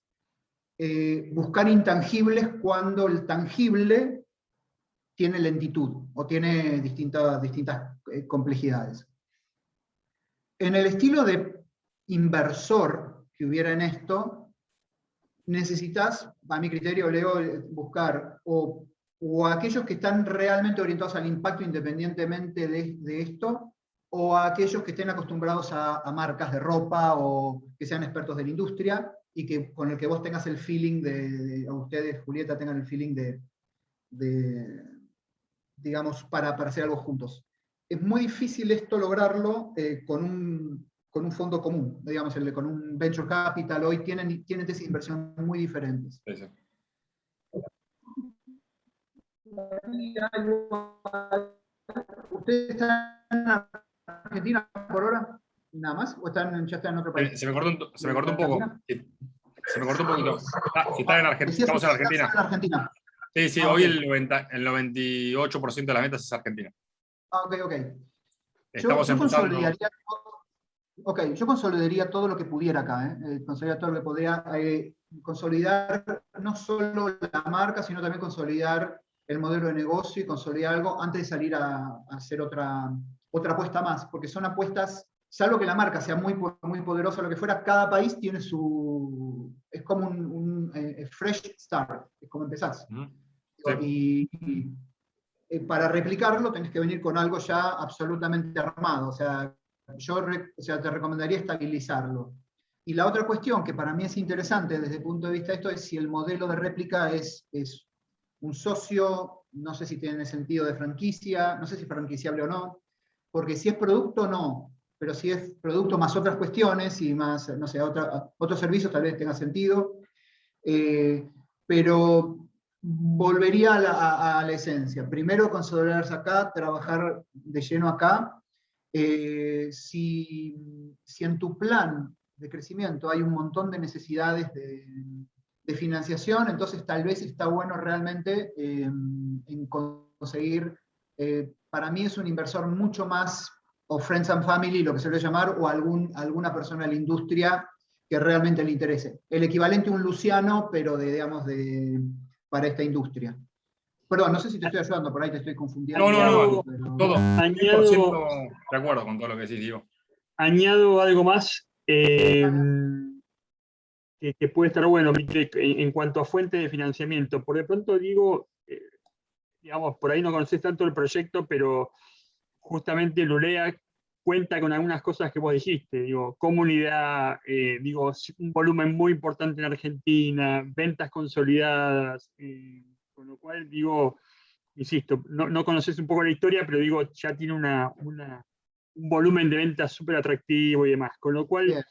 buscar intangibles cuando el tangible tiene lentitud o tiene distintas complejidades. En el estilo de inversor que hubiera en esto, necesitas, a mi criterio, Leo, buscar o aquellos que están realmente orientados al impacto independientemente de esto, o a aquellos que estén acostumbrados a marcas de ropa o que sean expertos de la industria y con el que vos tengas el feeling o ustedes, Julieta, tengan el feeling digamos, para hacer algo juntos. Es muy difícil esto lograrlo con un fondo común, digamos, con un venture capital. Hoy tienen tesis de inversión muy diferentes. Sí, sí. ¿Ustedes están en Argentina por ahora? ¿Nada más? ¿O ya están en otro país? Se me cortó un poco. Se me cortó un poquito. Si están en Argentina, estamos en Argentina. En Argentina. Sí, hoy el 98% de las ventas es Argentina. Ok. Estamos empezando. Yo consolidaría todo lo que pudiera acá. Consolidaría todo lo que podría. Consolidar no solo la marca, sino también consolidar el modelo de negocio y consolidar algo antes de salir a hacer otra apuesta más. Porque son apuestas, salvo que la marca sea muy, muy poderosa, lo que fuera, cada país tiene es como un fresh start, es como empezás. Sí. Y para replicarlo tenés que venir con algo ya absolutamente armado. O sea, te recomendaría estabilizarlo. Y la otra cuestión que para mí es interesante desde el punto de vista de esto es si el modelo de réplica es un socio, no sé si tiene sentido de franquicia, no sé si es franquiciable o no, porque si es producto, no. Pero si es producto más otras cuestiones y más, no sé, otros servicios tal vez tenga sentido. Pero volvería a la esencia. Primero, consolidarse acá, trabajar de lleno acá. Si en tu plan de crecimiento hay un montón de necesidades de financiación, entonces tal vez está bueno realmente en conseguir, para mí es un inversor mucho más, o friends and family, lo que se suele llamar, o alguna persona de la industria que realmente le interese. El equivalente a un Luciano, pero digamos, para esta industria. Perdón, no sé si te estoy ayudando, por ahí te estoy confundiendo. No, Pero... todo. Añado, 100% de acuerdo con todo lo que decís, Diego. añado algo más que puede estar bueno en cuanto a fuentes de financiamiento. Por de pronto digo, digamos, por ahí no conoces tanto el proyecto, pero justamente Lulea cuenta con algunas cosas que vos dijiste, digo, comunidad, digo, un volumen muy importante en Argentina, ventas consolidadas, con lo cual digo, insisto, no conoces un poco la historia, pero digo, ya tiene un volumen de ventas súper atractivo y demás, con lo cual, Bien.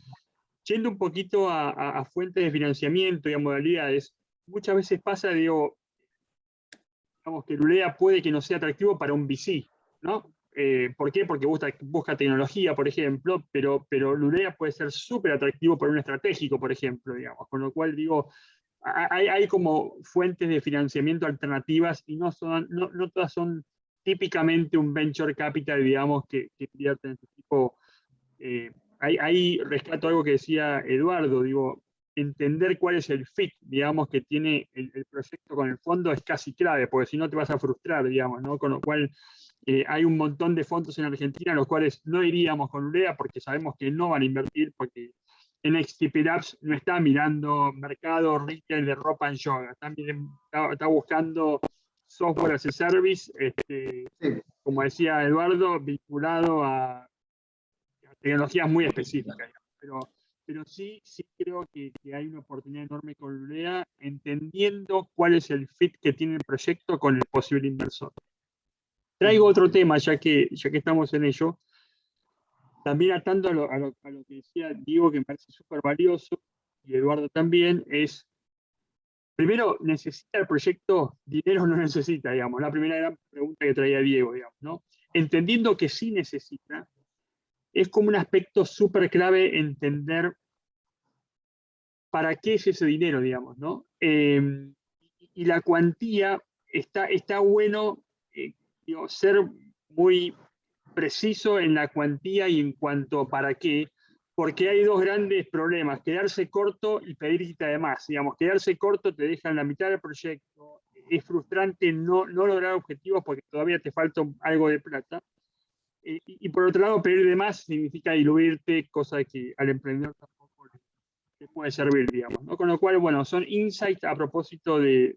yendo un poquito a fuentes de financiamiento y a modalidades, muchas veces pasa, digo, digamos que Lulea puede que no sea atractivo para un VC, ¿no? ¿Por qué? Porque busca tecnología, por ejemplo, pero Lulea puede ser súper atractivo para un estratégico, por ejemplo, digamos. Con lo cual, digo, hay como fuentes de financiamiento alternativas y no todas son típicamente un venture capital, digamos, que invierte en este tipo. Ahí rescato algo que decía Eduardo, digo, entender cuál es el fit, digamos, que tiene el proyecto con el fondo es casi clave, porque si no te vas a frustrar, digamos, ¿no? Con lo cual hay un montón de fondos en Argentina, los cuales no iríamos con Ulea porque sabemos que no van a invertir, porque NXT Labs no está mirando mercado retail de ropa en yoga, está buscando software as a service, Sí. como decía Eduardo, vinculado a tecnologías muy específicas, pero sí creo que hay una oportunidad enorme con Lulea, entendiendo cuál es el fit que tiene el proyecto con el posible inversor. Traigo otro tema, ya que estamos en ello, también atando a lo que decía Diego, que me parece súper valioso, y Eduardo también, es, primero, ¿necesita el proyecto dinero o no necesita? Digamos, la primera gran pregunta que traía Diego, digamos, ¿no? Entendiendo que sí necesita, es como un aspecto súper clave entender para qué es ese dinero, digamos, ¿no? Y la cuantía, está bueno digo, ser muy preciso en la cuantía y en cuanto a para qué, porque hay dos grandes problemas, quedarse corto y pedir guita de más, digamos, quedarse corto te deja en la mitad del proyecto, es frustrante no lograr objetivos porque todavía te falta algo de plata, y por otro lado, pedir de más significa diluirte, cosa que al emprendedor tampoco le puede servir, digamos, ¿no? Con lo cual, bueno, son insights a propósito de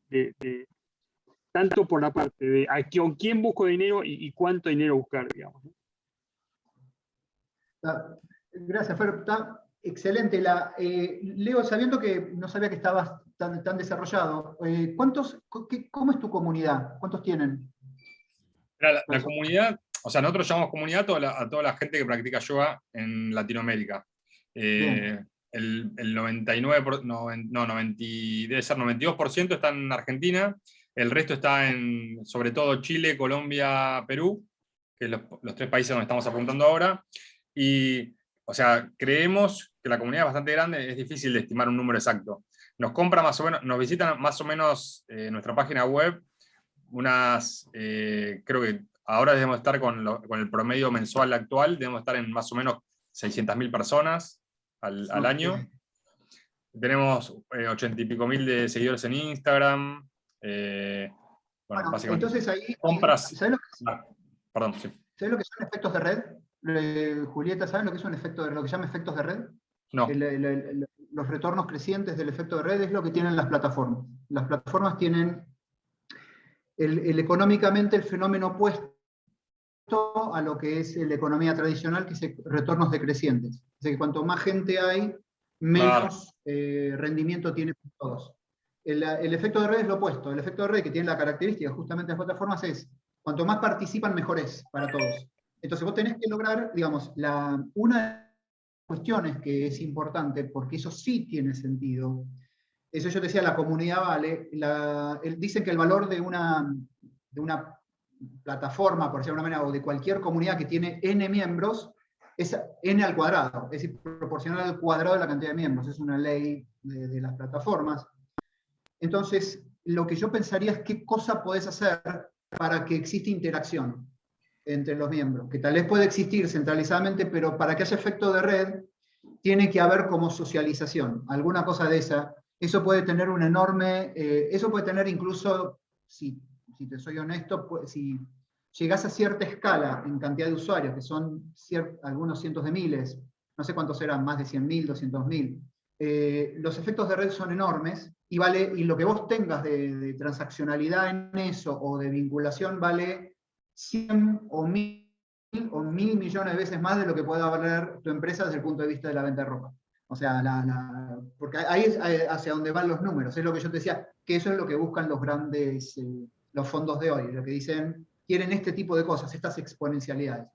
tanto por la parte de con quién busco dinero y cuánto dinero buscar, digamos, ¿no? Gracias, Fer. Está excelente. Leo, sabiendo que no sabía que estabas tan desarrollado, ¿cómo es tu comunidad? ¿Cuántos tienen? La comunidad, o sea, nosotros llamamos comunidad a toda la gente que practica yoga en Latinoamérica. El 99%, debe ser 92% está en Argentina, el resto está en, sobre todo, Chile, Colombia, Perú, que es los 3 países donde estamos apuntando ahora. Y, o sea, creemos que la comunidad es bastante grande, es difícil de estimar un número exacto. Nos visitan más o menos nuestra página web creo que ahora debemos estar con el promedio mensual actual, debemos estar en más o menos 600.000 personas al año. Tenemos 80 y pico mil de seguidores en Instagram. Bueno, básicamente. Entonces ahí, compras. ¿sabes Perdón, sí. ¿Sabes lo que son efectos de red? Julieta, ¿sabes lo que es un efecto lo que llama efectos de red? No. Los retornos crecientes del efecto de red es lo que tienen las plataformas. Las plataformas tienen económicamente el fenómeno opuesto a lo que es la economía tradicional, que es retornos decrecientes. O sea que cuanto más gente hay, menos rendimiento tiene para todos. El efecto de red es lo opuesto. El efecto de red, que tiene la característica justamente de las plataformas, es cuanto más participan, mejor es para todos. Entonces vos tenés que lograr, digamos, una de las cuestiones que es importante, porque eso sí tiene sentido, Eso yo decía, la comunidad vale. Dicen que el valor de una plataforma, por decirlo de alguna manera, o de cualquier comunidad que tiene n miembros, es n al cuadrado, es decir, proporcional al cuadrado de la cantidad de miembros. Es una ley de las plataformas. Entonces, lo que yo pensaría es qué cosa podés hacer para que exista interacción entre los miembros, que tal vez puede existir centralizadamente, pero para que haya efecto de red, tiene que haber como socialización, alguna cosa de esa. Eso puede tener un enorme, eso puede tener incluso, si te soy honesto, si llegás a cierta escala en cantidad de usuarios, que son algunos cientos de miles, no sé cuántos serán, más de 100.000, 200.000, los efectos de red son enormes, y lo que vos tengas de transaccionalidad en eso, o de vinculación, vale 100 o 1000 millones de veces más de lo que pueda valer tu empresa desde el punto de vista de la venta de ropa. O sea, porque ahí es hacia donde van los números, es lo que yo te decía, que eso es lo que buscan los grandes, los fondos de hoy, lo que dicen, quieren este tipo de cosas, estas exponencialidades.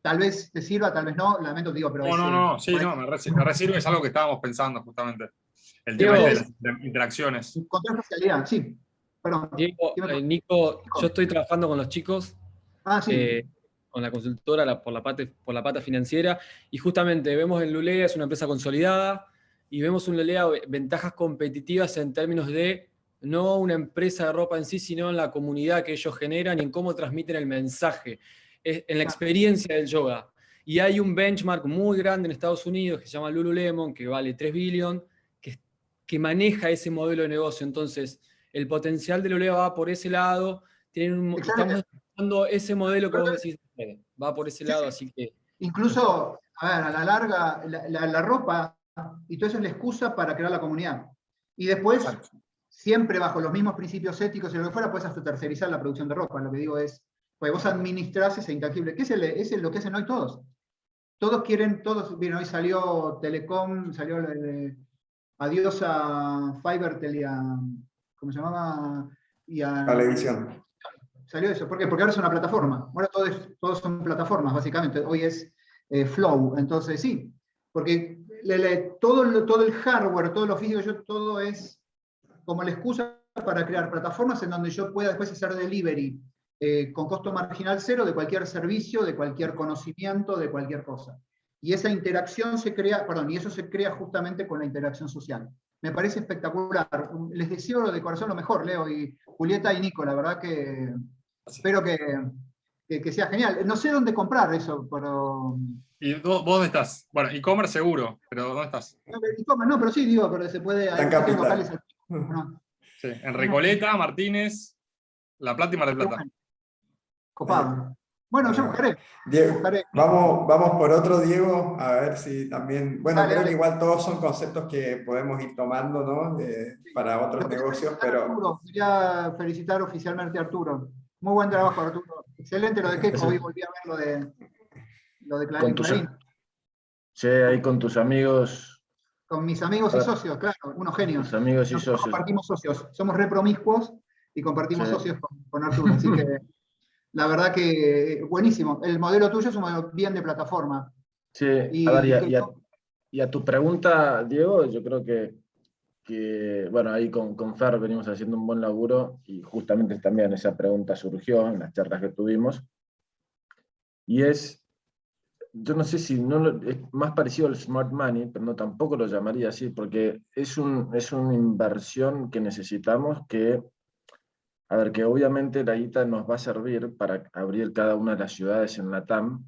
Tal vez te sirva, tal vez no, lamento, digo, pero... me recibe, es algo que estábamos pensando justamente. El tema de las interacciones. Control socialidad, sí. Perdón. Diego, Nico, yo estoy trabajando con los chicos, con la consultora por la pata financiera, y justamente vemos en Lulea, es una empresa consolidada, y vemos en Lulea ventajas competitivas en términos de no una empresa de ropa en sí, sino en la comunidad que ellos generan y en cómo transmiten el mensaje, en la experiencia del yoga. Y hay un benchmark muy grande en Estados Unidos que se llama Lululemon, que vale 3 billones, que maneja ese modelo de negocio. Entonces, el potencial de Lulea va por ese lado. Estamos usando ese modelo que vos decís, va por ese lado, así que... Incluso, a la larga, la ropa, y todo eso es la excusa para crear la comunidad. Y después, siempre bajo los mismos principios éticos y lo que fuera, puedes hasta tercerizar la producción de ropa. Lo que digo es, pues vos administrás ese intangible, que es lo que hacen hoy todos. Todos quieren, bien, hoy salió Telecom, salió adiós a Fivertel y a, ¿cómo se llamaba? Y a Televisión. Salió eso. ¿Por qué? Porque ahora es una plataforma. Ahora todos son plataformas, básicamente. Hoy es Flow. Entonces, sí. Porque todo el hardware, todo lo físico, todo es como la excusa para crear plataformas en donde yo pueda después hacer delivery con costo marginal cero de cualquier servicio, de cualquier conocimiento, de cualquier cosa. Y esa interacción se crea, y eso se crea justamente con la interacción social. Me parece espectacular. Les deseo de corazón lo mejor, Leo y Julieta y Nico. La verdad que espero que sea genial. No sé dónde comprar eso, pero... ¿Y vos dónde estás? Bueno, e-commerce seguro, pero ¿dónde estás? No, pero sí, digo, pero se puede... Hay locales aquí, ¿no? Sí, en Recoleta, Martínez, La Plata y Mar del Plata. Copado. Bueno, yo buscaré. Diego, vamos por otro, Diego, a ver si también... Bueno, creo que igual todos son conceptos que podemos ir tomando, ¿no? Para otros negocios, pero... Arturo, quería felicitar oficialmente a Arturo. Muy buen trabajo, Arturo. Excelente lo de Keiko, hoy volví a ver lo de Clarín. Sí, ahí con tus amigos. Con mis amigos y socios, claro, unos genios. Tus amigos y Nosotros socios. compartimos socios, somos re promiscuos y compartimos socios con Arturo, así que la verdad que buenísimo. El modelo tuyo es un modelo bien de plataforma. Sí, y a tu pregunta, Diego, yo creo que bueno, ahí con Fer venimos haciendo un buen laburo y justamente también esa pregunta surgió en las charlas que tuvimos. Y yo no sé si es más parecido al smart money, pero tampoco lo llamaría así, porque es una inversión que necesitamos que obviamente la guita nos va a servir para abrir cada una de las ciudades en la TAM,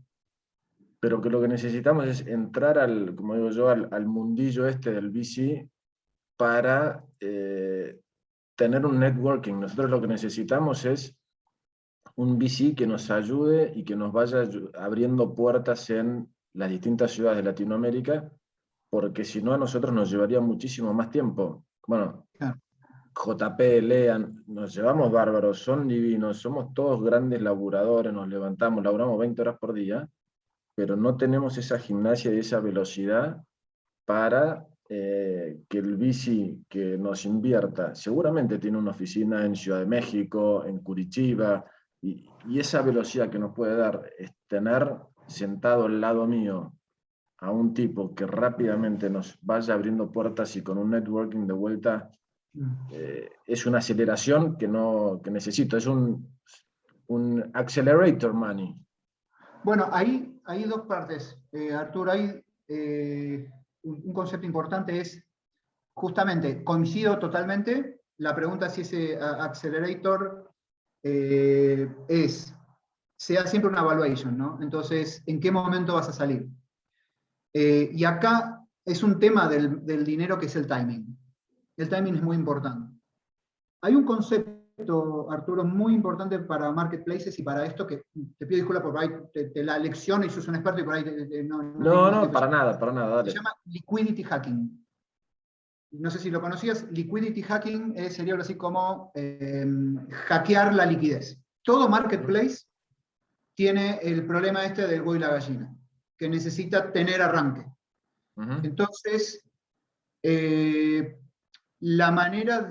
pero que lo que necesitamos es entrar como digo yo, al mundillo del VC para tener un networking. Nosotros lo que necesitamos es un VC que nos ayude y que nos vaya abriendo puertas en las distintas ciudades de Latinoamérica, porque si no a nosotros nos llevaría muchísimo más tiempo. Bueno, JP, Lean, nos llevamos bárbaros, son divinos, somos todos grandes laburadores, nos laburamos 20 horas por día, pero no tenemos esa gimnasia y esa velocidad para que el VC que nos invierta, seguramente tiene una oficina en Ciudad de México, en Curitiba, y esa velocidad que nos puede dar es tener sentado al lado mío a un tipo que rápidamente nos vaya abriendo puertas y con un networking de vuelta es una aceleración que necesito, es un accelerator money. Bueno, hay dos partes, Arturo. Hay un concepto importante, es justamente, coincido totalmente, la pregunta es si ese accelerator sea siempre una evaluation, ¿no? Entonces, ¿en qué momento vas a salir? Y acá es un tema del dinero que es el timing. El timing es muy importante. Hay un concepto, Arturo, muy importante para marketplaces y para esto, que te pido disculpas por ahí, te la lección y sos un experto y por ahí no, para nada, dale. Se llama liquidity hacking. No sé si lo conocías. Liquidity hacking sería algo así como hackear la liquidez. Todo marketplace tiene el problema este del huevo y la gallina, que necesita tener arranque. Entonces, la manera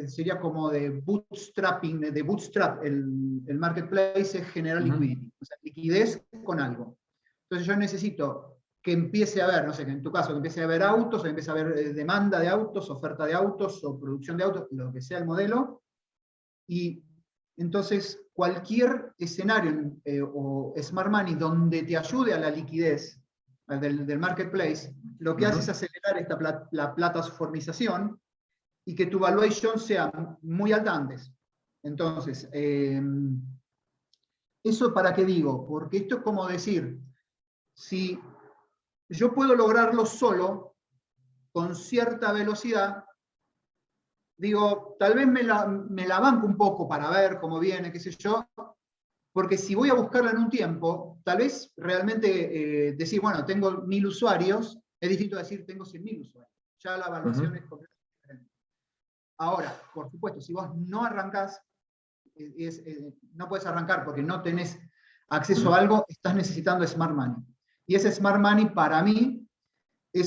sería como de bootstrapping, de bootstrap el marketplace es generar liquidity, o sea, liquidez con algo. Entonces yo necesito que empiece a haber, no sé, que en tu caso, que empiece a haber autos, o empiece a haber demanda de autos, oferta de autos, o producción de autos, lo que sea el modelo, y entonces cualquier escenario o smart money donde te ayude a la liquidez del marketplace, lo que hace es acelerar la plataformización y que tu valuation sea muy alta antes. Entonces, ¿eso para qué digo? Porque esto es como decir, si yo puedo lograrlo solo, con cierta velocidad, digo, tal vez me la banco un poco para ver cómo viene, qué sé yo, porque si voy a buscarla en un tiempo, tal vez realmente decir, bueno, tengo 1000 usuarios, es distinto a decir, tengo 100.000 usuarios. Ya la evaluación es completamente diferente. Ahora, por supuesto, si vos no arrancás, no puedes arrancar porque no tenés acceso a algo, estás necesitando Smart Money. Y ese Smart Money, para mí,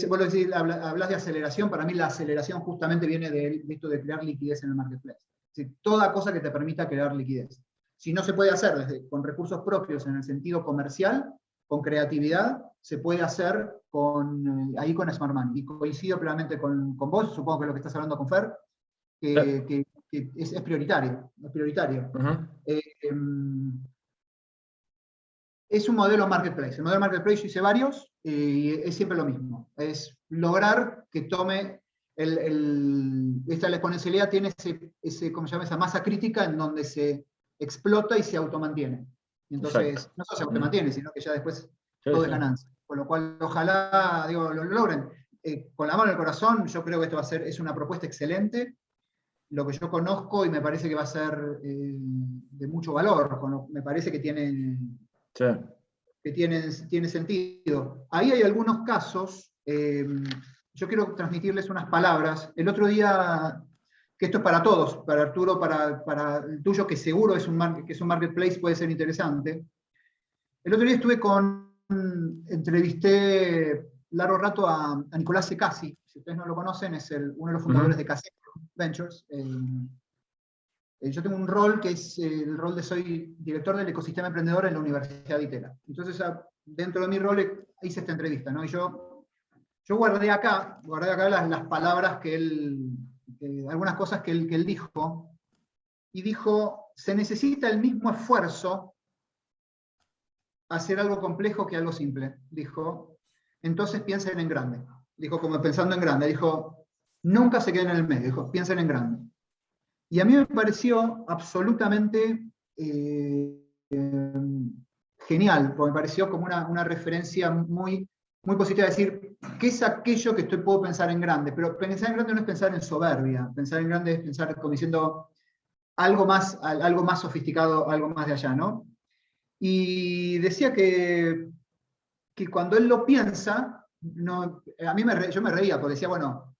vos hablas de aceleración, para mí la aceleración justamente viene de esto de crear liquidez en el marketplace. Es decir, toda cosa que te permita crear liquidez. Si no se puede hacer con recursos propios en el sentido comercial, con creatividad, se puede hacer ahí con Smart Money. Y coincido plenamente con vos, supongo que lo que estás hablando con Fer, que es prioritario. Es prioritario. Es un modelo marketplace. El modelo marketplace yo hice varios y es siempre lo mismo. Es lograr que tome la exponencialidad tiene ¿cómo se llama? Esa masa crítica en donde se explota y se automantiene. Entonces, no solo se automantiene, sino que ya después todo es ganancia. Con lo cual, ojalá lo logren. Con la mano en el corazón, yo creo que esto es una propuesta excelente. Lo que yo conozco y me parece que va a ser de mucho valor. Me parece que tiene sentido. Ahí hay algunos casos, yo quiero transmitirles unas palabras. El otro día, que esto es para todos, para Arturo, para el tuyo, que seguro que es un marketplace, puede ser interesante. El otro día entrevisté largo rato a Nicolás Secasi. Si ustedes no lo conocen, es uno de los fundadores de Casero Ventures. Yo tengo un rol que es el rol soy director del ecosistema emprendedor en la Universidad de Itela. Entonces, dentro de mi rol hice esta entrevista, ¿no? Y yo guardé acá las palabras algunas cosas que él dijo, y dijo, se necesita el mismo esfuerzo hacer algo complejo que algo simple. Dijo, entonces piensen en grande. Dijo, como pensando en grande. Dijo, nunca se queden en el medio. Dijo, piensen en grande. Y a mí me pareció absolutamente genial, porque me pareció como una referencia muy, muy positiva, decir, ¿qué es aquello que puedo pensar en grande? Pero pensar en grande no es pensar en soberbia, pensar en grande es pensar como diciendo algo más sofisticado, algo más de allá, ¿no? Y decía que cuando él lo piensa, yo me reía, porque decía, bueno,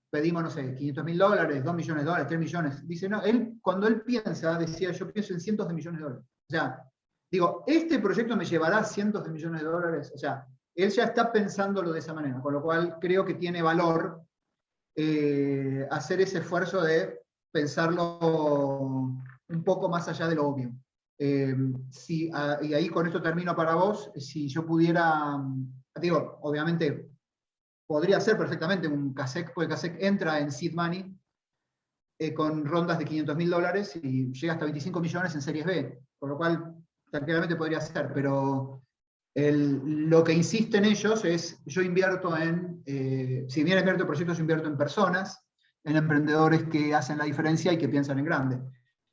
pedimos, no sé, $500.000, $2 millones, $3 millones. Dice, no, cuando él piensa, decía, yo pienso en cientos de millones de dólares. O sea, digo, este proyecto me llevará cientos de millones de dólares. O sea, él ya está pensándolo de esa manera, con lo cual creo que tiene valor hacer ese esfuerzo de pensarlo un poco más allá de lo obvio. Y ahí con esto termino para vos, si yo pudiera, digo, obviamente, podría ser perfectamente un CASEC, porque CASEC entra en Seed Money, con rondas de $500.000 y llega hasta 25 millones en series B, por lo cual tranquilamente podría ser, pero lo que insisten ellos es, yo invierto si bien invierto en proyectos, yo invierto en personas, en emprendedores que hacen la diferencia y que piensan en grande.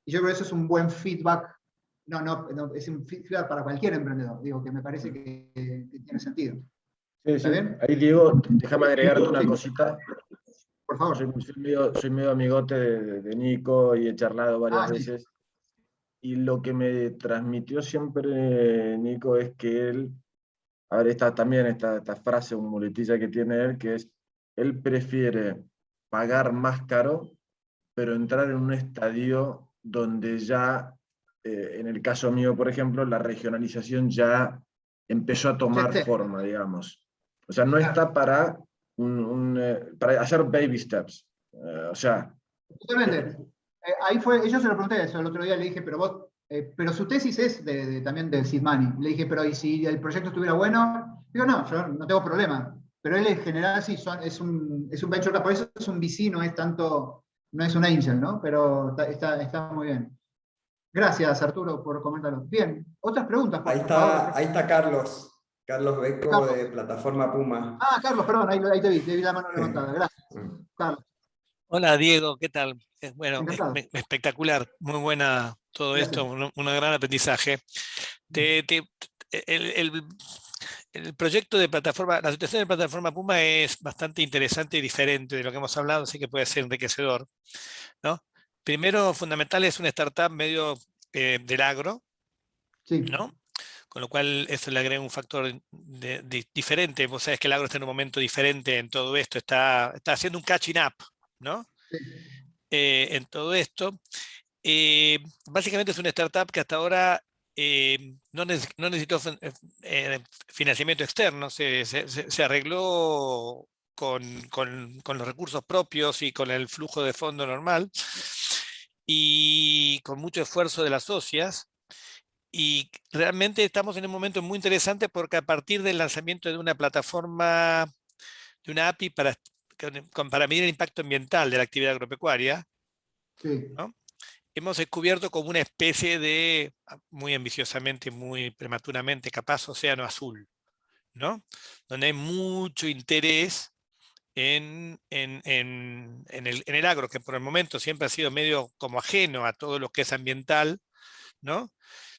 Y yo creo que eso es un buen feedback, es un feedback para cualquier emprendedor, digo, que me parece que tiene sentido. Sí, ¿Está sí. bien? Ahí, Diego, déjame agregarte una cosita. Por favor. Soy medio amigote de Nico y he charlado varias veces. Y lo que me transmitió siempre Nico es que él, a ver, esta frase, un muletilla que tiene él, que es, él prefiere pagar más caro, pero entrar en un estadio donde ya, en el caso mío, por ejemplo, la regionalización ya empezó a tomar forma, digamos. O sea, no está para, para hacer baby steps. O sea... Totalmente. Ahí fue, yo se lo pregunté eso el otro día, le dije, pero vos, pero su tesis es también de seed money. Le dije, pero ¿y si el proyecto estuviera bueno? Digo, no, yo no tengo problema. Pero él en general sí es un venture, por eso es un VC, no es un angel, ¿no? Pero está muy bien. Gracias, Arturo, por comentarlo. Bien, otras preguntas, por favor. Ahí está Carlos. Carlos Becco de Plataforma Puma. Ah, Carlos, perdón, ahí te vi la mano levantada. Gracias. Carlos. Hola Diego, ¿qué tal? Bueno, espectacular, muy buena todo esto, un gran aprendizaje. El proyecto de plataforma, la situación de Plataforma Puma es bastante interesante y diferente de lo que hemos hablado, así que puede ser enriquecedor, ¿no? Primero, fundamental, es una startup medio del agro, ¿no? Con lo cual eso le agrega un factor diferente. Vos sabés que el agro está en un momento diferente en todo esto, está haciendo un catching up, ¿no? En todo esto. Básicamente es una startup que hasta ahora no necesitó financiamiento externo, se arregló con los recursos propios y con el flujo de fondo normal y con mucho esfuerzo de las socias. Y realmente estamos en un momento muy interesante porque a partir del lanzamiento de una plataforma, de una API para medir el impacto ambiental de la actividad agropecuaria, ¿no? Hemos descubierto como una especie de, muy ambiciosamente, muy prematuramente, capaz océano azul, ¿no? Donde hay mucho interés en el agro, que por el momento siempre ha sido medio como ajeno a todo lo que es ambiental, ¿no?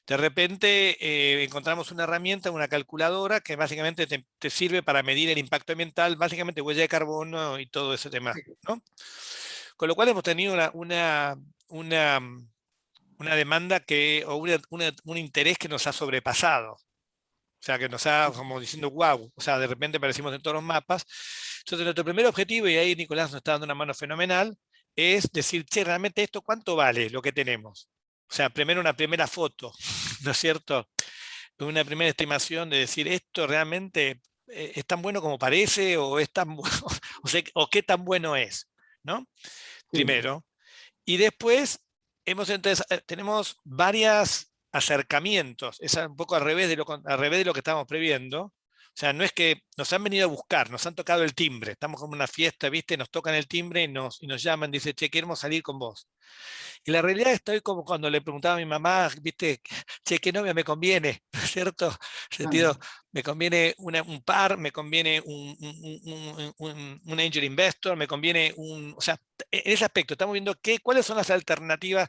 De repente encontramos una herramienta, una calculadora, que básicamente te sirve para medir el impacto ambiental, básicamente huella de carbono y todo ese tema, ¿no? Con lo cual hemos tenido una demanda o un interés que nos ha sobrepasado. O sea, que nos ha como diciendo, wow, o sea, de repente aparecimos en todos los mapas. Entonces, nuestro primer objetivo, y ahí Nicolás nos está dando una mano fenomenal, es decir, che, realmente esto, ¿cuánto vale lo que tenemos? O sea, primero una primera foto, ¿no es cierto? Una primera estimación de decir, esto realmente es tan bueno como parece, o es tan bueno, o qué tan bueno es, ¿no? Primero. Y después tenemos varios acercamientos, es un poco al revés de lo que estábamos previendo. O sea, no es que nos han venido a buscar, nos han tocado el timbre, estamos como en una fiesta, ¿viste? Nos tocan el timbre y nos llaman, dice, che, queremos salir con vos. Y la realidad estoy como cuando le preguntaba a mi mamá, ¿viste? Che, ¿qué novia me conviene? ¿No es cierto? En sentido, me conviene un par, me conviene un angel investor, me conviene o sea, en ese aspecto estamos viendo cuáles son las alternativas.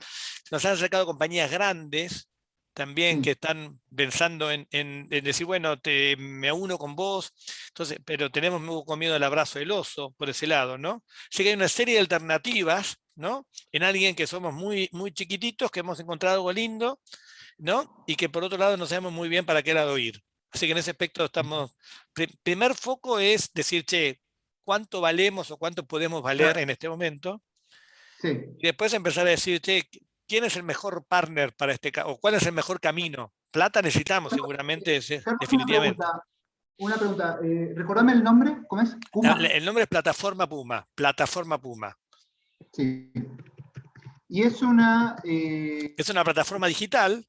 Nos han acercado compañías grandes también que están pensando en decir, bueno, me uno con vos, entonces, pero tenemos muy con miedo al abrazo del oso por ese lado, ¿no? Así que hay una serie de alternativas, ¿no? En alguien que somos muy, muy chiquititos, que hemos encontrado algo lindo, ¿no? Y que por otro lado no sabemos muy bien para qué lado ir. Así que en ese aspecto estamos... Primer foco es decir, che, ¿cuánto valemos o cuánto podemos valer en este momento? Y después empezar a decir, che, ¿quién es el mejor partner para este caso? ¿O cuál es el mejor camino? Plata necesitamos seguramente, definitivamente. Una pregunta. Recordame el nombre, ¿cómo es? ¿Puma? El nombre es Plataforma Puma. Plataforma Puma. Sí. Y es una... Es una plataforma digital.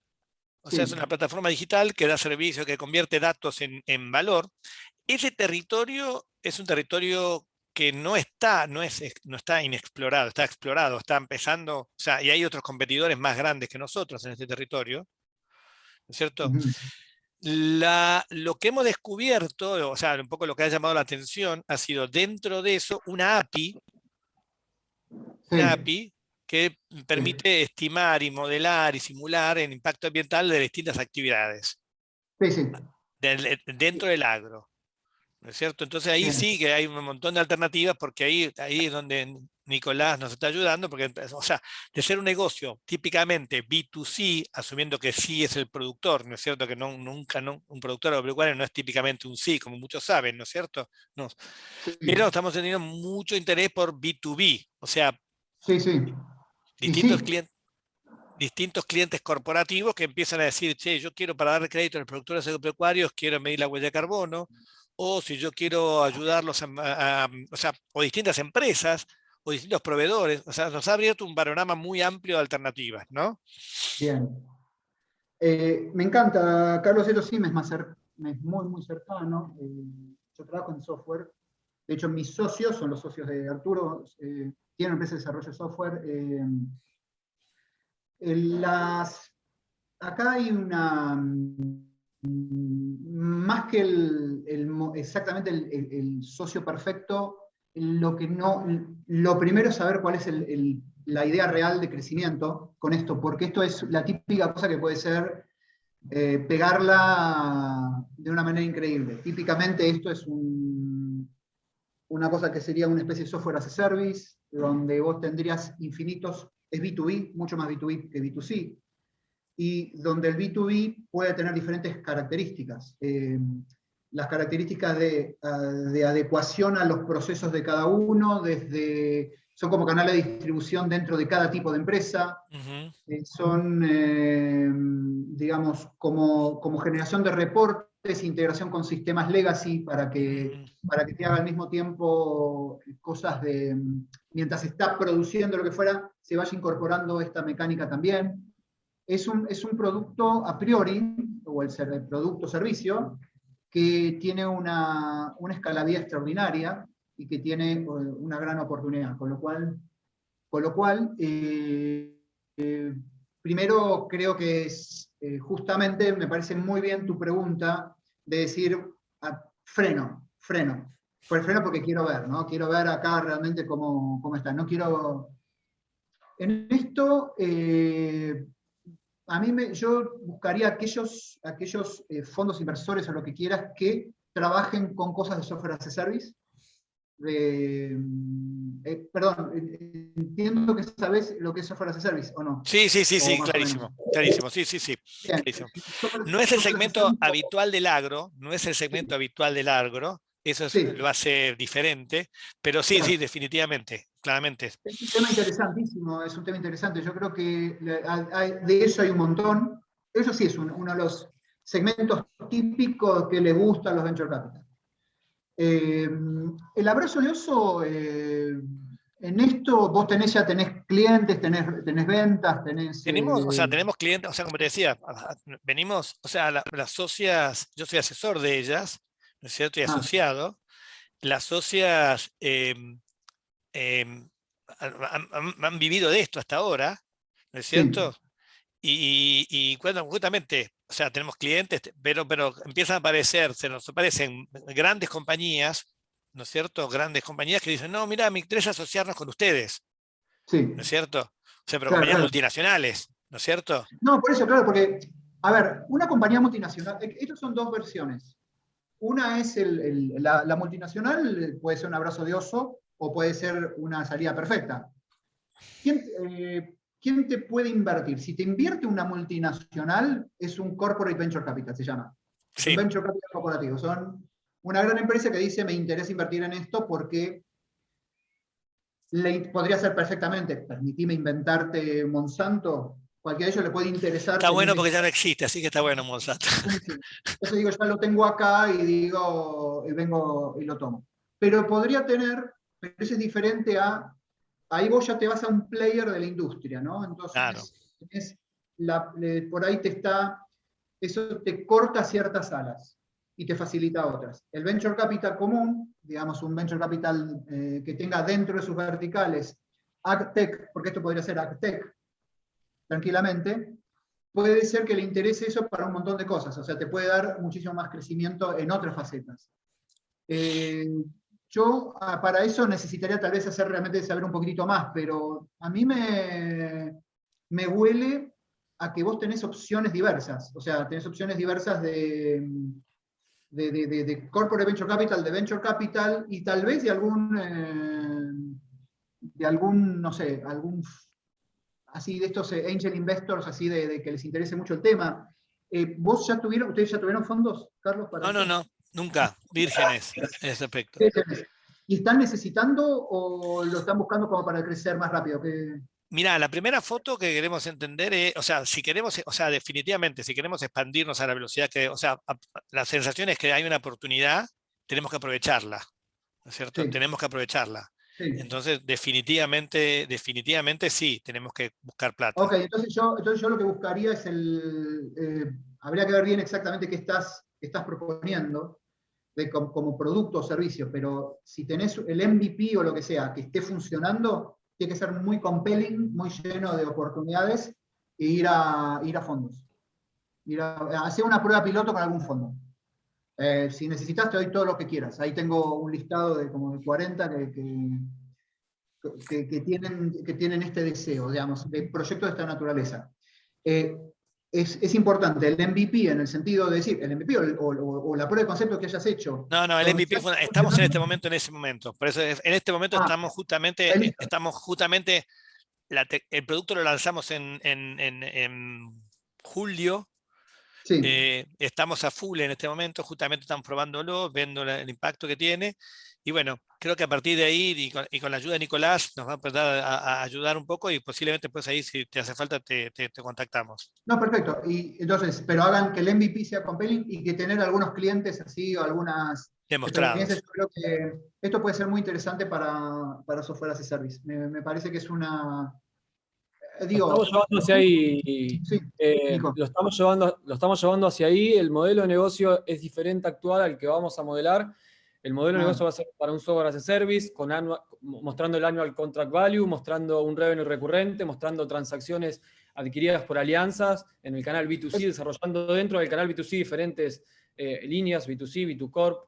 O sea, es una plataforma digital que da servicio, que convierte datos en valor. Ese territorio es un territorio que no está inexplorado, está explorado, está empezando, o sea, y hay otros competidores más grandes que nosotros en este territorio, ¿no es cierto? Lo que hemos descubierto, o sea, un poco lo que ha llamado la atención, ha sido dentro de eso una API que permite estimar y modelar y simular el impacto ambiental de distintas actividades dentro del agro, ¿no es cierto? Entonces ahí sí que hay un montón de alternativas, porque ahí es donde Nicolás nos está ayudando, porque, o sea, de ser un negocio típicamente B2C, asumiendo que sí es el productor, ¿no es cierto? Que nunca un productor agropecuario no es típicamente un sí, como muchos saben, ¿no es cierto? No. Pero estamos teniendo mucho interés por B2B, o sea, distintos clientes corporativos que empiezan a decir, che, yo quiero, para dar crédito a los productores agropecuarios, quiero medir la huella de carbono, o si yo quiero ayudarlos o sea, o distintas empresas, o distintos proveedores. O sea, nos ha abierto un panorama muy amplio de alternativas, ¿no? Bien. Me encanta, Carlos, esto sí me es muy, muy cercano. Yo trabajo en software. De hecho, mis socios son los socios de Arturo, tienen una empresa de desarrollo de software. Acá hay una, más que exactamente el socio perfecto, lo primero es saber cuál es la idea real de crecimiento con esto, porque esto es la típica cosa que puede ser pegarla de una manera increíble. Típicamente esto es una cosa que sería una especie de software as a service, donde vos tendrías infinitos, es B2B, mucho más B2B que B2C, y donde el B2B puede tener diferentes características. Las características de adecuación a los procesos de cada uno, son como canales de distribución dentro de cada tipo de empresa, son, digamos, como generación de reportes, integración con sistemas legacy para que te haga al mismo tiempo cosas mientras está produciendo lo que fuera, se vaya incorporando esta mecánica también. Es un producto a priori, o el producto-servicio, que tiene una escalabilidad extraordinaria y que tiene una gran oportunidad. Con lo cual primero creo que justamente me parece muy bien tu pregunta de decir, freno. Pues freno porque quiero ver, ¿no? Quiero ver acá realmente cómo está. No quiero... En esto... yo buscaría aquellos fondos inversores o lo que quieras que trabajen con cosas de software as a service. Perdón, entiendo que sabes lo que es software as a service, ¿o no? Sí, clarísimo, sí. Clarísimo. No es el segmento habitual del agro, eso lo hace diferente, pero sí, definitivamente, claramente. Es un tema interesantísimo, es un tema interesante. Yo creo que de eso hay un montón. Eso sí es uno de los segmentos típicos que le gusta a los venture capital. El abrazo de oso, en esto vos ya tenés clientes, tenés ventas, tenemos clientes, o sea, como te decía, venimos, o sea, las socias, yo soy asesor de ellas, ¿no es cierto? Y asociado. Las socias han vivido de esto hasta ahora, ¿no es cierto? Sí. Y cuando justamente, o sea, tenemos clientes, pero empiezan a aparecer, se nos aparecen grandes compañías, ¿no es cierto? Grandes compañías que dicen, no, mira, me interesa asociarnos con ustedes, ¿no es cierto? O sea, pero compañías multinacionales, ¿no es cierto? No, por eso, claro, porque, a ver, una compañía multinacional, estas son dos versiones. Una es la multinacional, puede ser un abrazo de oso o puede ser una salida perfecta. ¿Quién te puede invertir? Si te invierte una multinacional, es un corporate venture capital, se llama. Sí. Un venture capital corporativo. Son una gran empresa que dice, me interesa invertir en esto porque podría ser perfectamente, permitime inventarte Monsanto. Cualquiera de ellos le puede interesar. Está bueno porque ya no existe, así que está bueno Monsanto. Entonces digo, ya lo tengo acá y vengo y lo tomo. Pero podría tener, pero eso es diferente ahí vos ya te vas a un player de la industria, ¿no? Entonces, por ahí eso te corta ciertas alas y te facilita otras. El venture capital común digamos, un venture capital que tenga dentro de sus verticales AgTech, porque esto podría ser AgTech, tranquilamente, puede ser que le interese eso para un montón de cosas, o sea, te puede dar muchísimo más crecimiento en otras facetas. Yo para eso necesitaría tal vez realmente saber un poquitito más, pero a mí me huele a que vos tenés opciones diversas, o sea, tenés opciones diversas de corporate venture capital, y tal vez de algún, no sé, así de estos angel investors, así de que les interese mucho el tema. ¿Ustedes ya tuvieron fondos, Carlos? No, nunca, vírgenes en ese aspecto. ¿Y están necesitando o lo están buscando como para crecer más rápido? Mirá, la primera foto que queremos entender es, o sea, definitivamente, si queremos expandirnos a la velocidad la sensación es que hay una oportunidad, tenemos que aprovecharla, ¿no es cierto? Sí. Tenemos que aprovecharla. Sí. Entonces, definitivamente sí, tenemos que buscar plata. Ok, entonces yo lo que buscaría es habría que ver bien exactamente qué estás proponiendo como producto o servicio, pero si tenés el MVP o lo que sea que esté funcionando, tiene que ser muy compelling, muy lleno de oportunidades, e ir a fondos. Hacer una prueba piloto con algún fondo. Si necesitas, te doy todo lo que quieras. Ahí tengo un listado de como de 40 que tienen este deseo, digamos, de proyectos de esta naturaleza. Es importante el MVP en el sentido de decir, el MVP o la prueba de concepto que hayas hecho. No, el MVP estamos en ese momento. Por eso en este momento estamos justamente, el producto lo lanzamos en julio. Sí. Estamos a full en este momento, justamente estamos probándolo, viendo el impacto que tiene. Y bueno, creo que a partir de ahí y con la ayuda de Nicolás nos va a empezar a ayudar un poco, y posiblemente pues ahí, si te hace falta, te contactamos. No, perfecto. Y entonces, pero hagan que el MVP sea compelling y que tener algunos clientes así o algunas demostrados. Yo creo que esto puede ser muy interesante para Software as a Service. Me parece que es una... Lo estamos llevando hacia ahí. Sí, lo estamos llevando hacia ahí. El modelo de negocio es diferente actual al que vamos a modelar. El modelo de negocio va a ser para un software as a service, mostrando el annual contract value, mostrando un revenue recurrente, mostrando transacciones adquiridas por alianzas en el canal B2C, desarrollando dentro del canal B2C diferentes líneas, B2C, B2 Corp,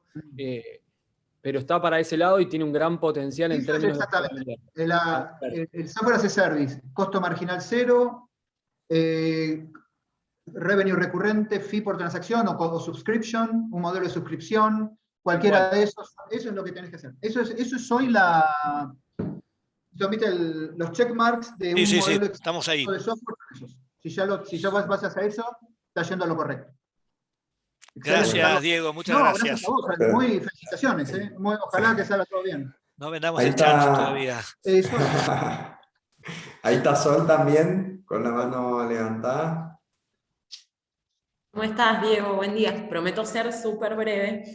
pero está para ese lado y tiene un gran potencial en términos de... El software as a service, costo marginal cero, revenue recurrente, fee por transacción o subscription, un modelo de suscripción, cualquiera de esos, eso es lo que tenés que hacer. Eso es hoy los checkmarks de un modelo estamos ahí. De software. Si ya vas hacia eso, está yendo a lo correcto. Gracias, Diego, muchas gracias. Gracias a vos, muy felicitaciones, ojalá que salga todo bien. No vendamos el chancho todavía. Ahí está Sol también, con la mano levantada. ¿Cómo estás, Diego? Buen día. Prometo ser súper breve,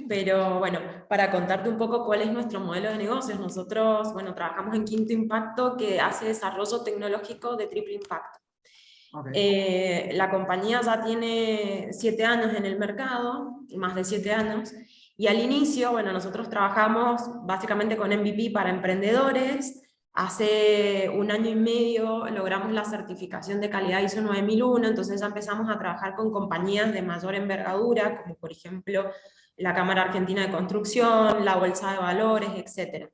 pero bueno, para contarte un poco cuál es nuestro modelo de negocios. Nosotros, trabajamos en Quinto Impacto, que hace desarrollo tecnológico de triple impacto. Okay. La compañía ya tiene 7 años en el mercado, más de 7 años, y al inicio, nosotros trabajamos básicamente con MVP para emprendedores. Hace 1 año y medio logramos la certificación de calidad ISO 9001, entonces ya empezamos a trabajar con compañías de mayor envergadura, como por ejemplo la Cámara Argentina de Construcción, la Bolsa de Valores, etc.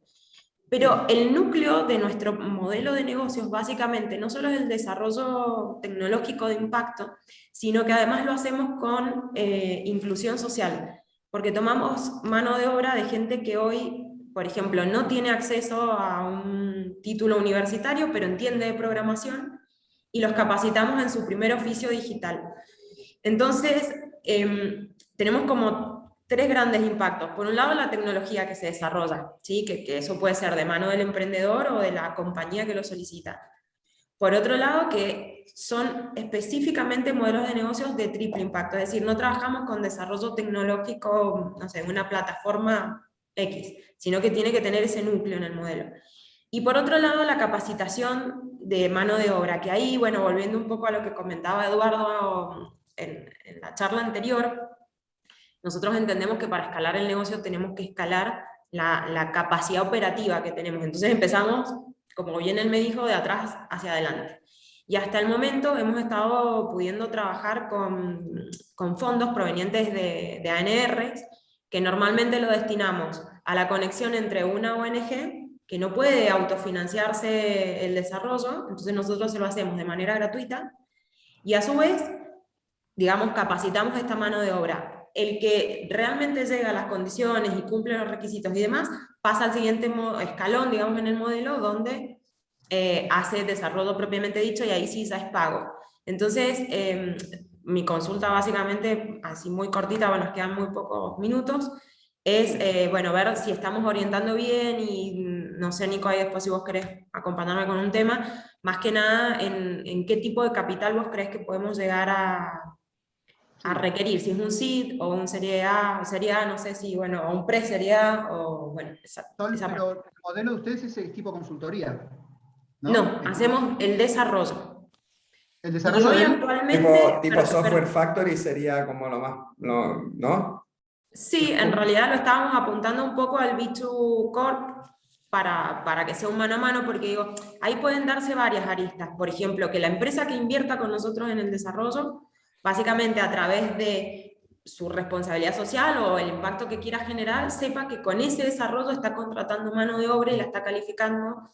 Pero el núcleo de nuestro modelo de negocios básicamente no solo es el desarrollo tecnológico de impacto, sino que además lo hacemos con inclusión social, porque tomamos mano de obra de gente que hoy, por ejemplo, no tiene acceso a un título universitario, pero entiende de programación, y los capacitamos en su primer oficio digital. Entonces, tenemos como 3 grandes impactos. Por un lado, la tecnología que se desarrolla, ¿sí? que eso puede ser de mano del emprendedor o de la compañía que lo solicita. Por otro lado, que son específicamente modelos de negocios de triple impacto, es decir, no trabajamos con desarrollo tecnológico, no sé, en una plataforma X, sino que tiene que tener ese núcleo en el modelo. Y por otro lado, la capacitación de mano de obra, que ahí, volviendo un poco a lo que comentaba Eduardo en la charla anterior, nosotros entendemos que para escalar el negocio tenemos que escalar la capacidad operativa que tenemos. Entonces empezamos, como bien él me dijo, de atrás hacia adelante. Y hasta el momento hemos estado pudiendo trabajar con fondos provenientes de ANRs, que normalmente lo destinamos a la conexión entre una ONG que no puede autofinanciarse el desarrollo, entonces nosotros se lo hacemos de manera gratuita, y a su vez, digamos, capacitamos esta mano de obra. El que realmente llega a las condiciones y cumple los requisitos y demás, pasa al siguiente escalón, digamos, en el modelo, donde hace desarrollo propiamente dicho, y ahí sí ya es pago. Entonces, mi consulta básicamente, así muy cortita, bueno, nos quedan muy pocos minutos, es, bueno, ver si estamos orientando bien, y no sé, Nico, ahí después si vos querés acompañarme con un tema, más que nada, en qué tipo de capital vos crees que podemos llegar a requerir, si es un SID o un Serie A, no sé si, bueno, o un pre-Serie A, o bueno, pero el modelo de ustedes es tipo consultoría, ¿no? No, hacemos el desarrollo. El desarrollo y hoy actualmente... Tipo software factory sería como lo más, ¿no? Sí, en realidad lo estábamos apuntando un poco al B2 Corp para que sea un mano a mano, porque digo, ahí pueden darse varias aristas. Por ejemplo, que la empresa que invierta con nosotros en el desarrollo, básicamente a través de su responsabilidad social o el impacto que quiera generar, sepa que con ese desarrollo está contratando mano de obra y la está calificando,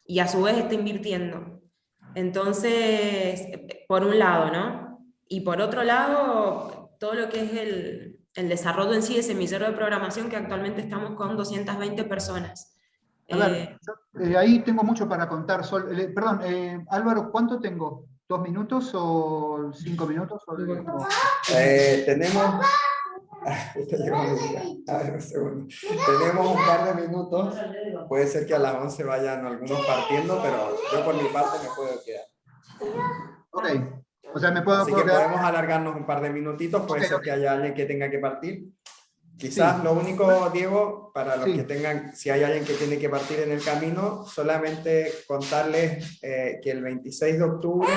y a su vez está invirtiendo. Entonces, por un lado, ¿no? Y por otro lado, todo lo que es el desarrollo en sí de semillero de programación, que actualmente estamos con 220 personas. A ver, ahí tengo mucho para contar. Perdón, Álvaro, ¿cuánto tengo? ¿2 minutos o 5 minutos? Tenemos... A ver, un segundo. Tenemos un par de minutos. Puede ser que a las 11 vayan algunos partiendo, pero yo por mi parte me puedo quedar. Ok. O sea, me puedo Así que podemos alargarnos un par de minutitos. Puede ser que haya alguien que tenga que partir. Quizás lo único, Diego, para los que tengan, si hay alguien que tiene que partir en el camino, solamente contarles que el 26 de octubre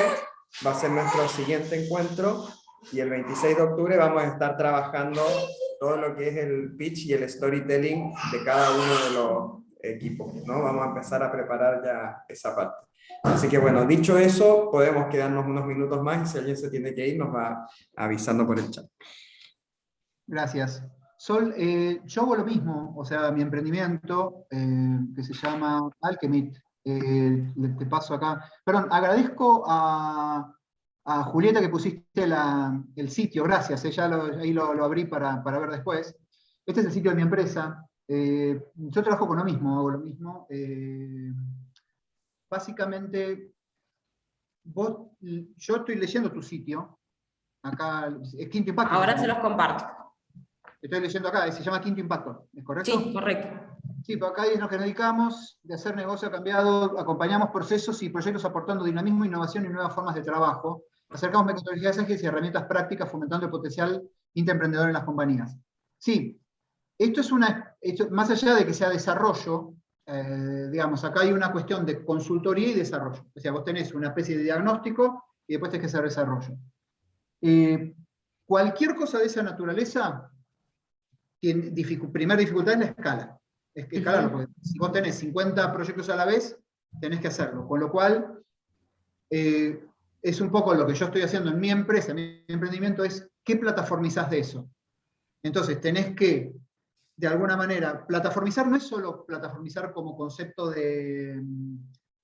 va a ser nuestro siguiente encuentro, y el 26 de octubre vamos a estar trabajando todo lo que es el pitch y el storytelling de cada uno de los equipos, ¿no? Vamos a empezar a preparar ya esa parte. Así que bueno, dicho eso, podemos quedarnos unos minutos más, y si alguien se tiene que ir, nos va avisando por el chat. Gracias. Sol, yo hago lo mismo, o sea, mi emprendimiento, que se llama Alchemit, te paso acá. Perdón, agradezco a Julieta que pusiste el sitio, gracias, ahí lo abrí para ver después. Este es el sitio de mi empresa. Yo trabajo con lo mismo, hago lo mismo. Básicamente, yo estoy leyendo tu sitio, acá, es Quinto Impacto. Ahora se los comparto. Estoy leyendo acá, se llama Quinto Impacto, ¿es correcto? Sí, correcto. Sí, pero acá es lo que nos dedicamos, de hacer negocio cambiado, acompañamos procesos y proyectos aportando dinamismo, innovación y nuevas formas de trabajo. Acercamos metodologías ágiles y herramientas prácticas fomentando el potencial intraemprendedor en las compañías. Sí, esto es más allá de que sea desarrollo, digamos, acá hay una cuestión de consultoría y desarrollo. O sea, vos tenés una especie de diagnóstico y después tenés que hacer desarrollo. Cualquier cosa de esa naturaleza, primera dificultad es la escala. Es que escalarlo, porque si vos tenés 50 proyectos a la vez, tenés que hacerlo. Con lo cual, es un poco lo que yo estoy haciendo en mi empresa, en mi emprendimiento, es ¿qué plataformizás de eso? Entonces, tenés que, de alguna manera, plataformizar no es solo plataformizar como concepto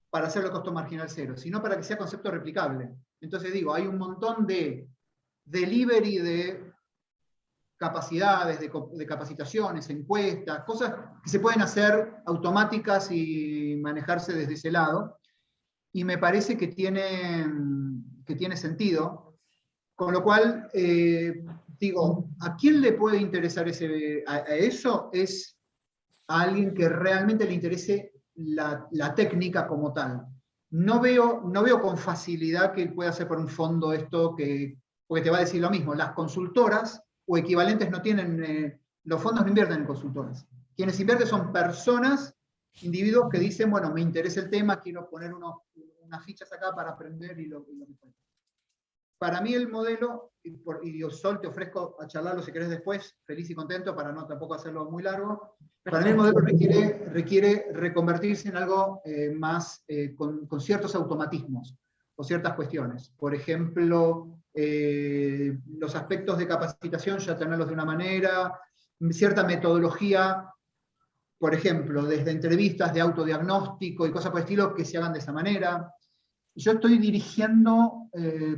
para hacerlo costo marginal cero, sino para que sea concepto replicable. Entonces digo, hay un montón de delivery de capacidades, de capacitaciones, encuestas, cosas que se pueden hacer automáticas y manejarse desde ese lado, y me parece que tiene sentido, con lo cual, digo, ¿a quién le puede interesar a eso? Es a alguien que realmente le interese la técnica como tal. No veo con facilidad que pueda hacer por un fondo esto, porque te va a decir lo mismo, las consultoras o equivalentes no tienen, los fondos no invierten en consultoras. Quienes invierten son personas, individuos que dicen, bueno, me interesa el tema, quiero poner unas fichas acá para aprender y lo que pueda. para mí el modelo, y Sol, te ofrezco a charlarlo si querés después, feliz y contento, para no tampoco hacerlo muy largo. Para mí el modelo requiere reconvertirse en algo más con ciertos automatismos o ciertas cuestiones. Por ejemplo, los aspectos de capacitación ya tenerlos de una manera, cierta metodología, por ejemplo, desde entrevistas de autodiagnóstico y cosas por el estilo, que se hagan de esa manera. Yo estoy dirigiendo,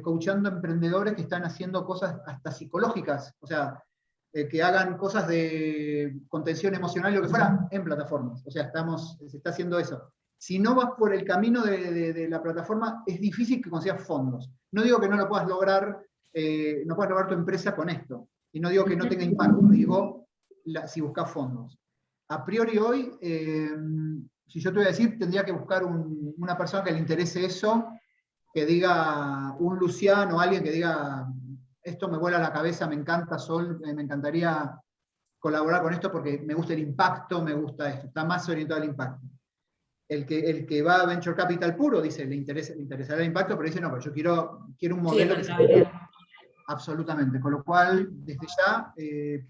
coachando emprendedores que están haciendo cosas hasta psicológicas, o sea, que hagan cosas de contención emocional y lo que fuera en plataformas. O sea, se está haciendo eso. Si no vas por el camino de la plataforma, es difícil que consigas fondos. No digo que no lo puedas lograr, no puedas lograr tu empresa con esto. Y no digo que no tenga impacto, digo si buscas fondos. A priori hoy, si yo te voy a decir, tendría que buscar una persona que le interese eso, que diga, un Luciano o alguien que diga, esto me vuela la cabeza, me encanta Sol, me encantaría colaborar con esto porque me gusta el impacto, me gusta esto, está más orientado al impacto. El que va a Venture Capital puro dice, le interesará el impacto, pero dice, no, pero yo quiero un modelo que sea... Absolutamente, con lo cual, desde ya,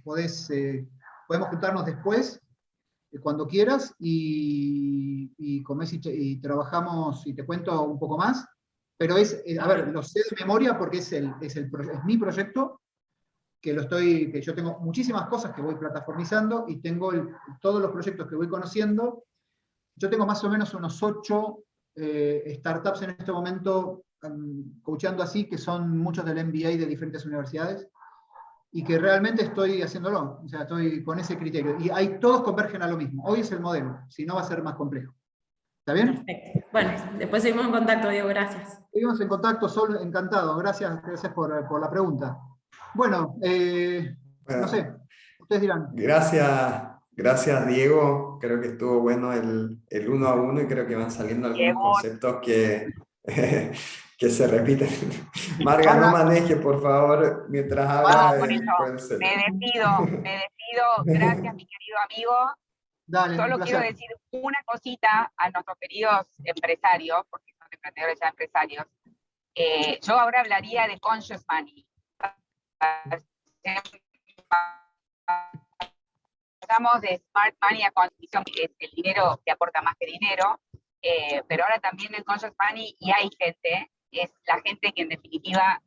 podemos juntarnos después, cuando quieras, y trabajamos, y te cuento un poco más, pero a ver, lo sé de memoria porque es mi proyecto, que yo tengo muchísimas cosas que voy plataformizando, y tengo todos los proyectos que voy conociendo. Yo tengo más o menos unos 8 startups en este momento, coachando así, que son muchos del MBA de diferentes universidades, y que realmente estoy haciéndolo, o sea, estoy con ese criterio. Y todos convergen a lo mismo. Hoy es el modelo, si no va a ser más complejo. ¿Está bien? Perfecto. Bueno, después seguimos en contacto, Diego, gracias. Seguimos en contacto, Sol, encantado. Gracias por la pregunta. Bueno, no sé, ustedes dirán. Gracias, Diego. Creo que estuvo bueno el 1 a 1 y creo que van saliendo algunos conceptos que se repiten. Marga, no maneje, por favor, mientras habla. No, por eso, me despido. Gracias, mi querido amigo. Dale, solo quiero decir una cosita a nuestros queridos empresarios, porque son emprendedores ya empresarios. Yo ahora hablaría de Conscious Money. Pasamos de Smart Money a Conscious, que es el dinero que aporta más que dinero, pero ahora también el Conscious Money, y hay gente, es la gente que en definitiva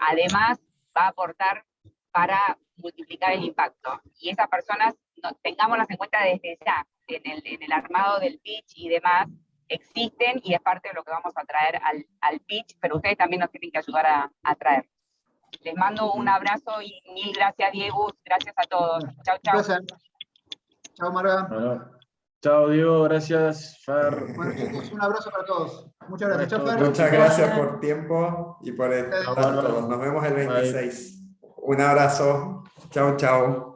además va a aportar para multiplicar el impacto. Y esas personas, tengámoslas en cuenta desde ya, en el armado del pitch y demás, existen y es parte de lo que vamos a traer al pitch, pero ustedes también nos tienen que ayudar a traer. Les mando un abrazo y mil gracias, Diego, gracias a todos. Chau, chau. Chao, Marga. Bueno, chao, Diego, gracias, Fer. Bueno, chicos, un abrazo para todos. Muchas gracias. Chao, Fer. Muchas gracias por tiempo y por estar todos. Nos vemos el 26. Un abrazo. Chao, chao.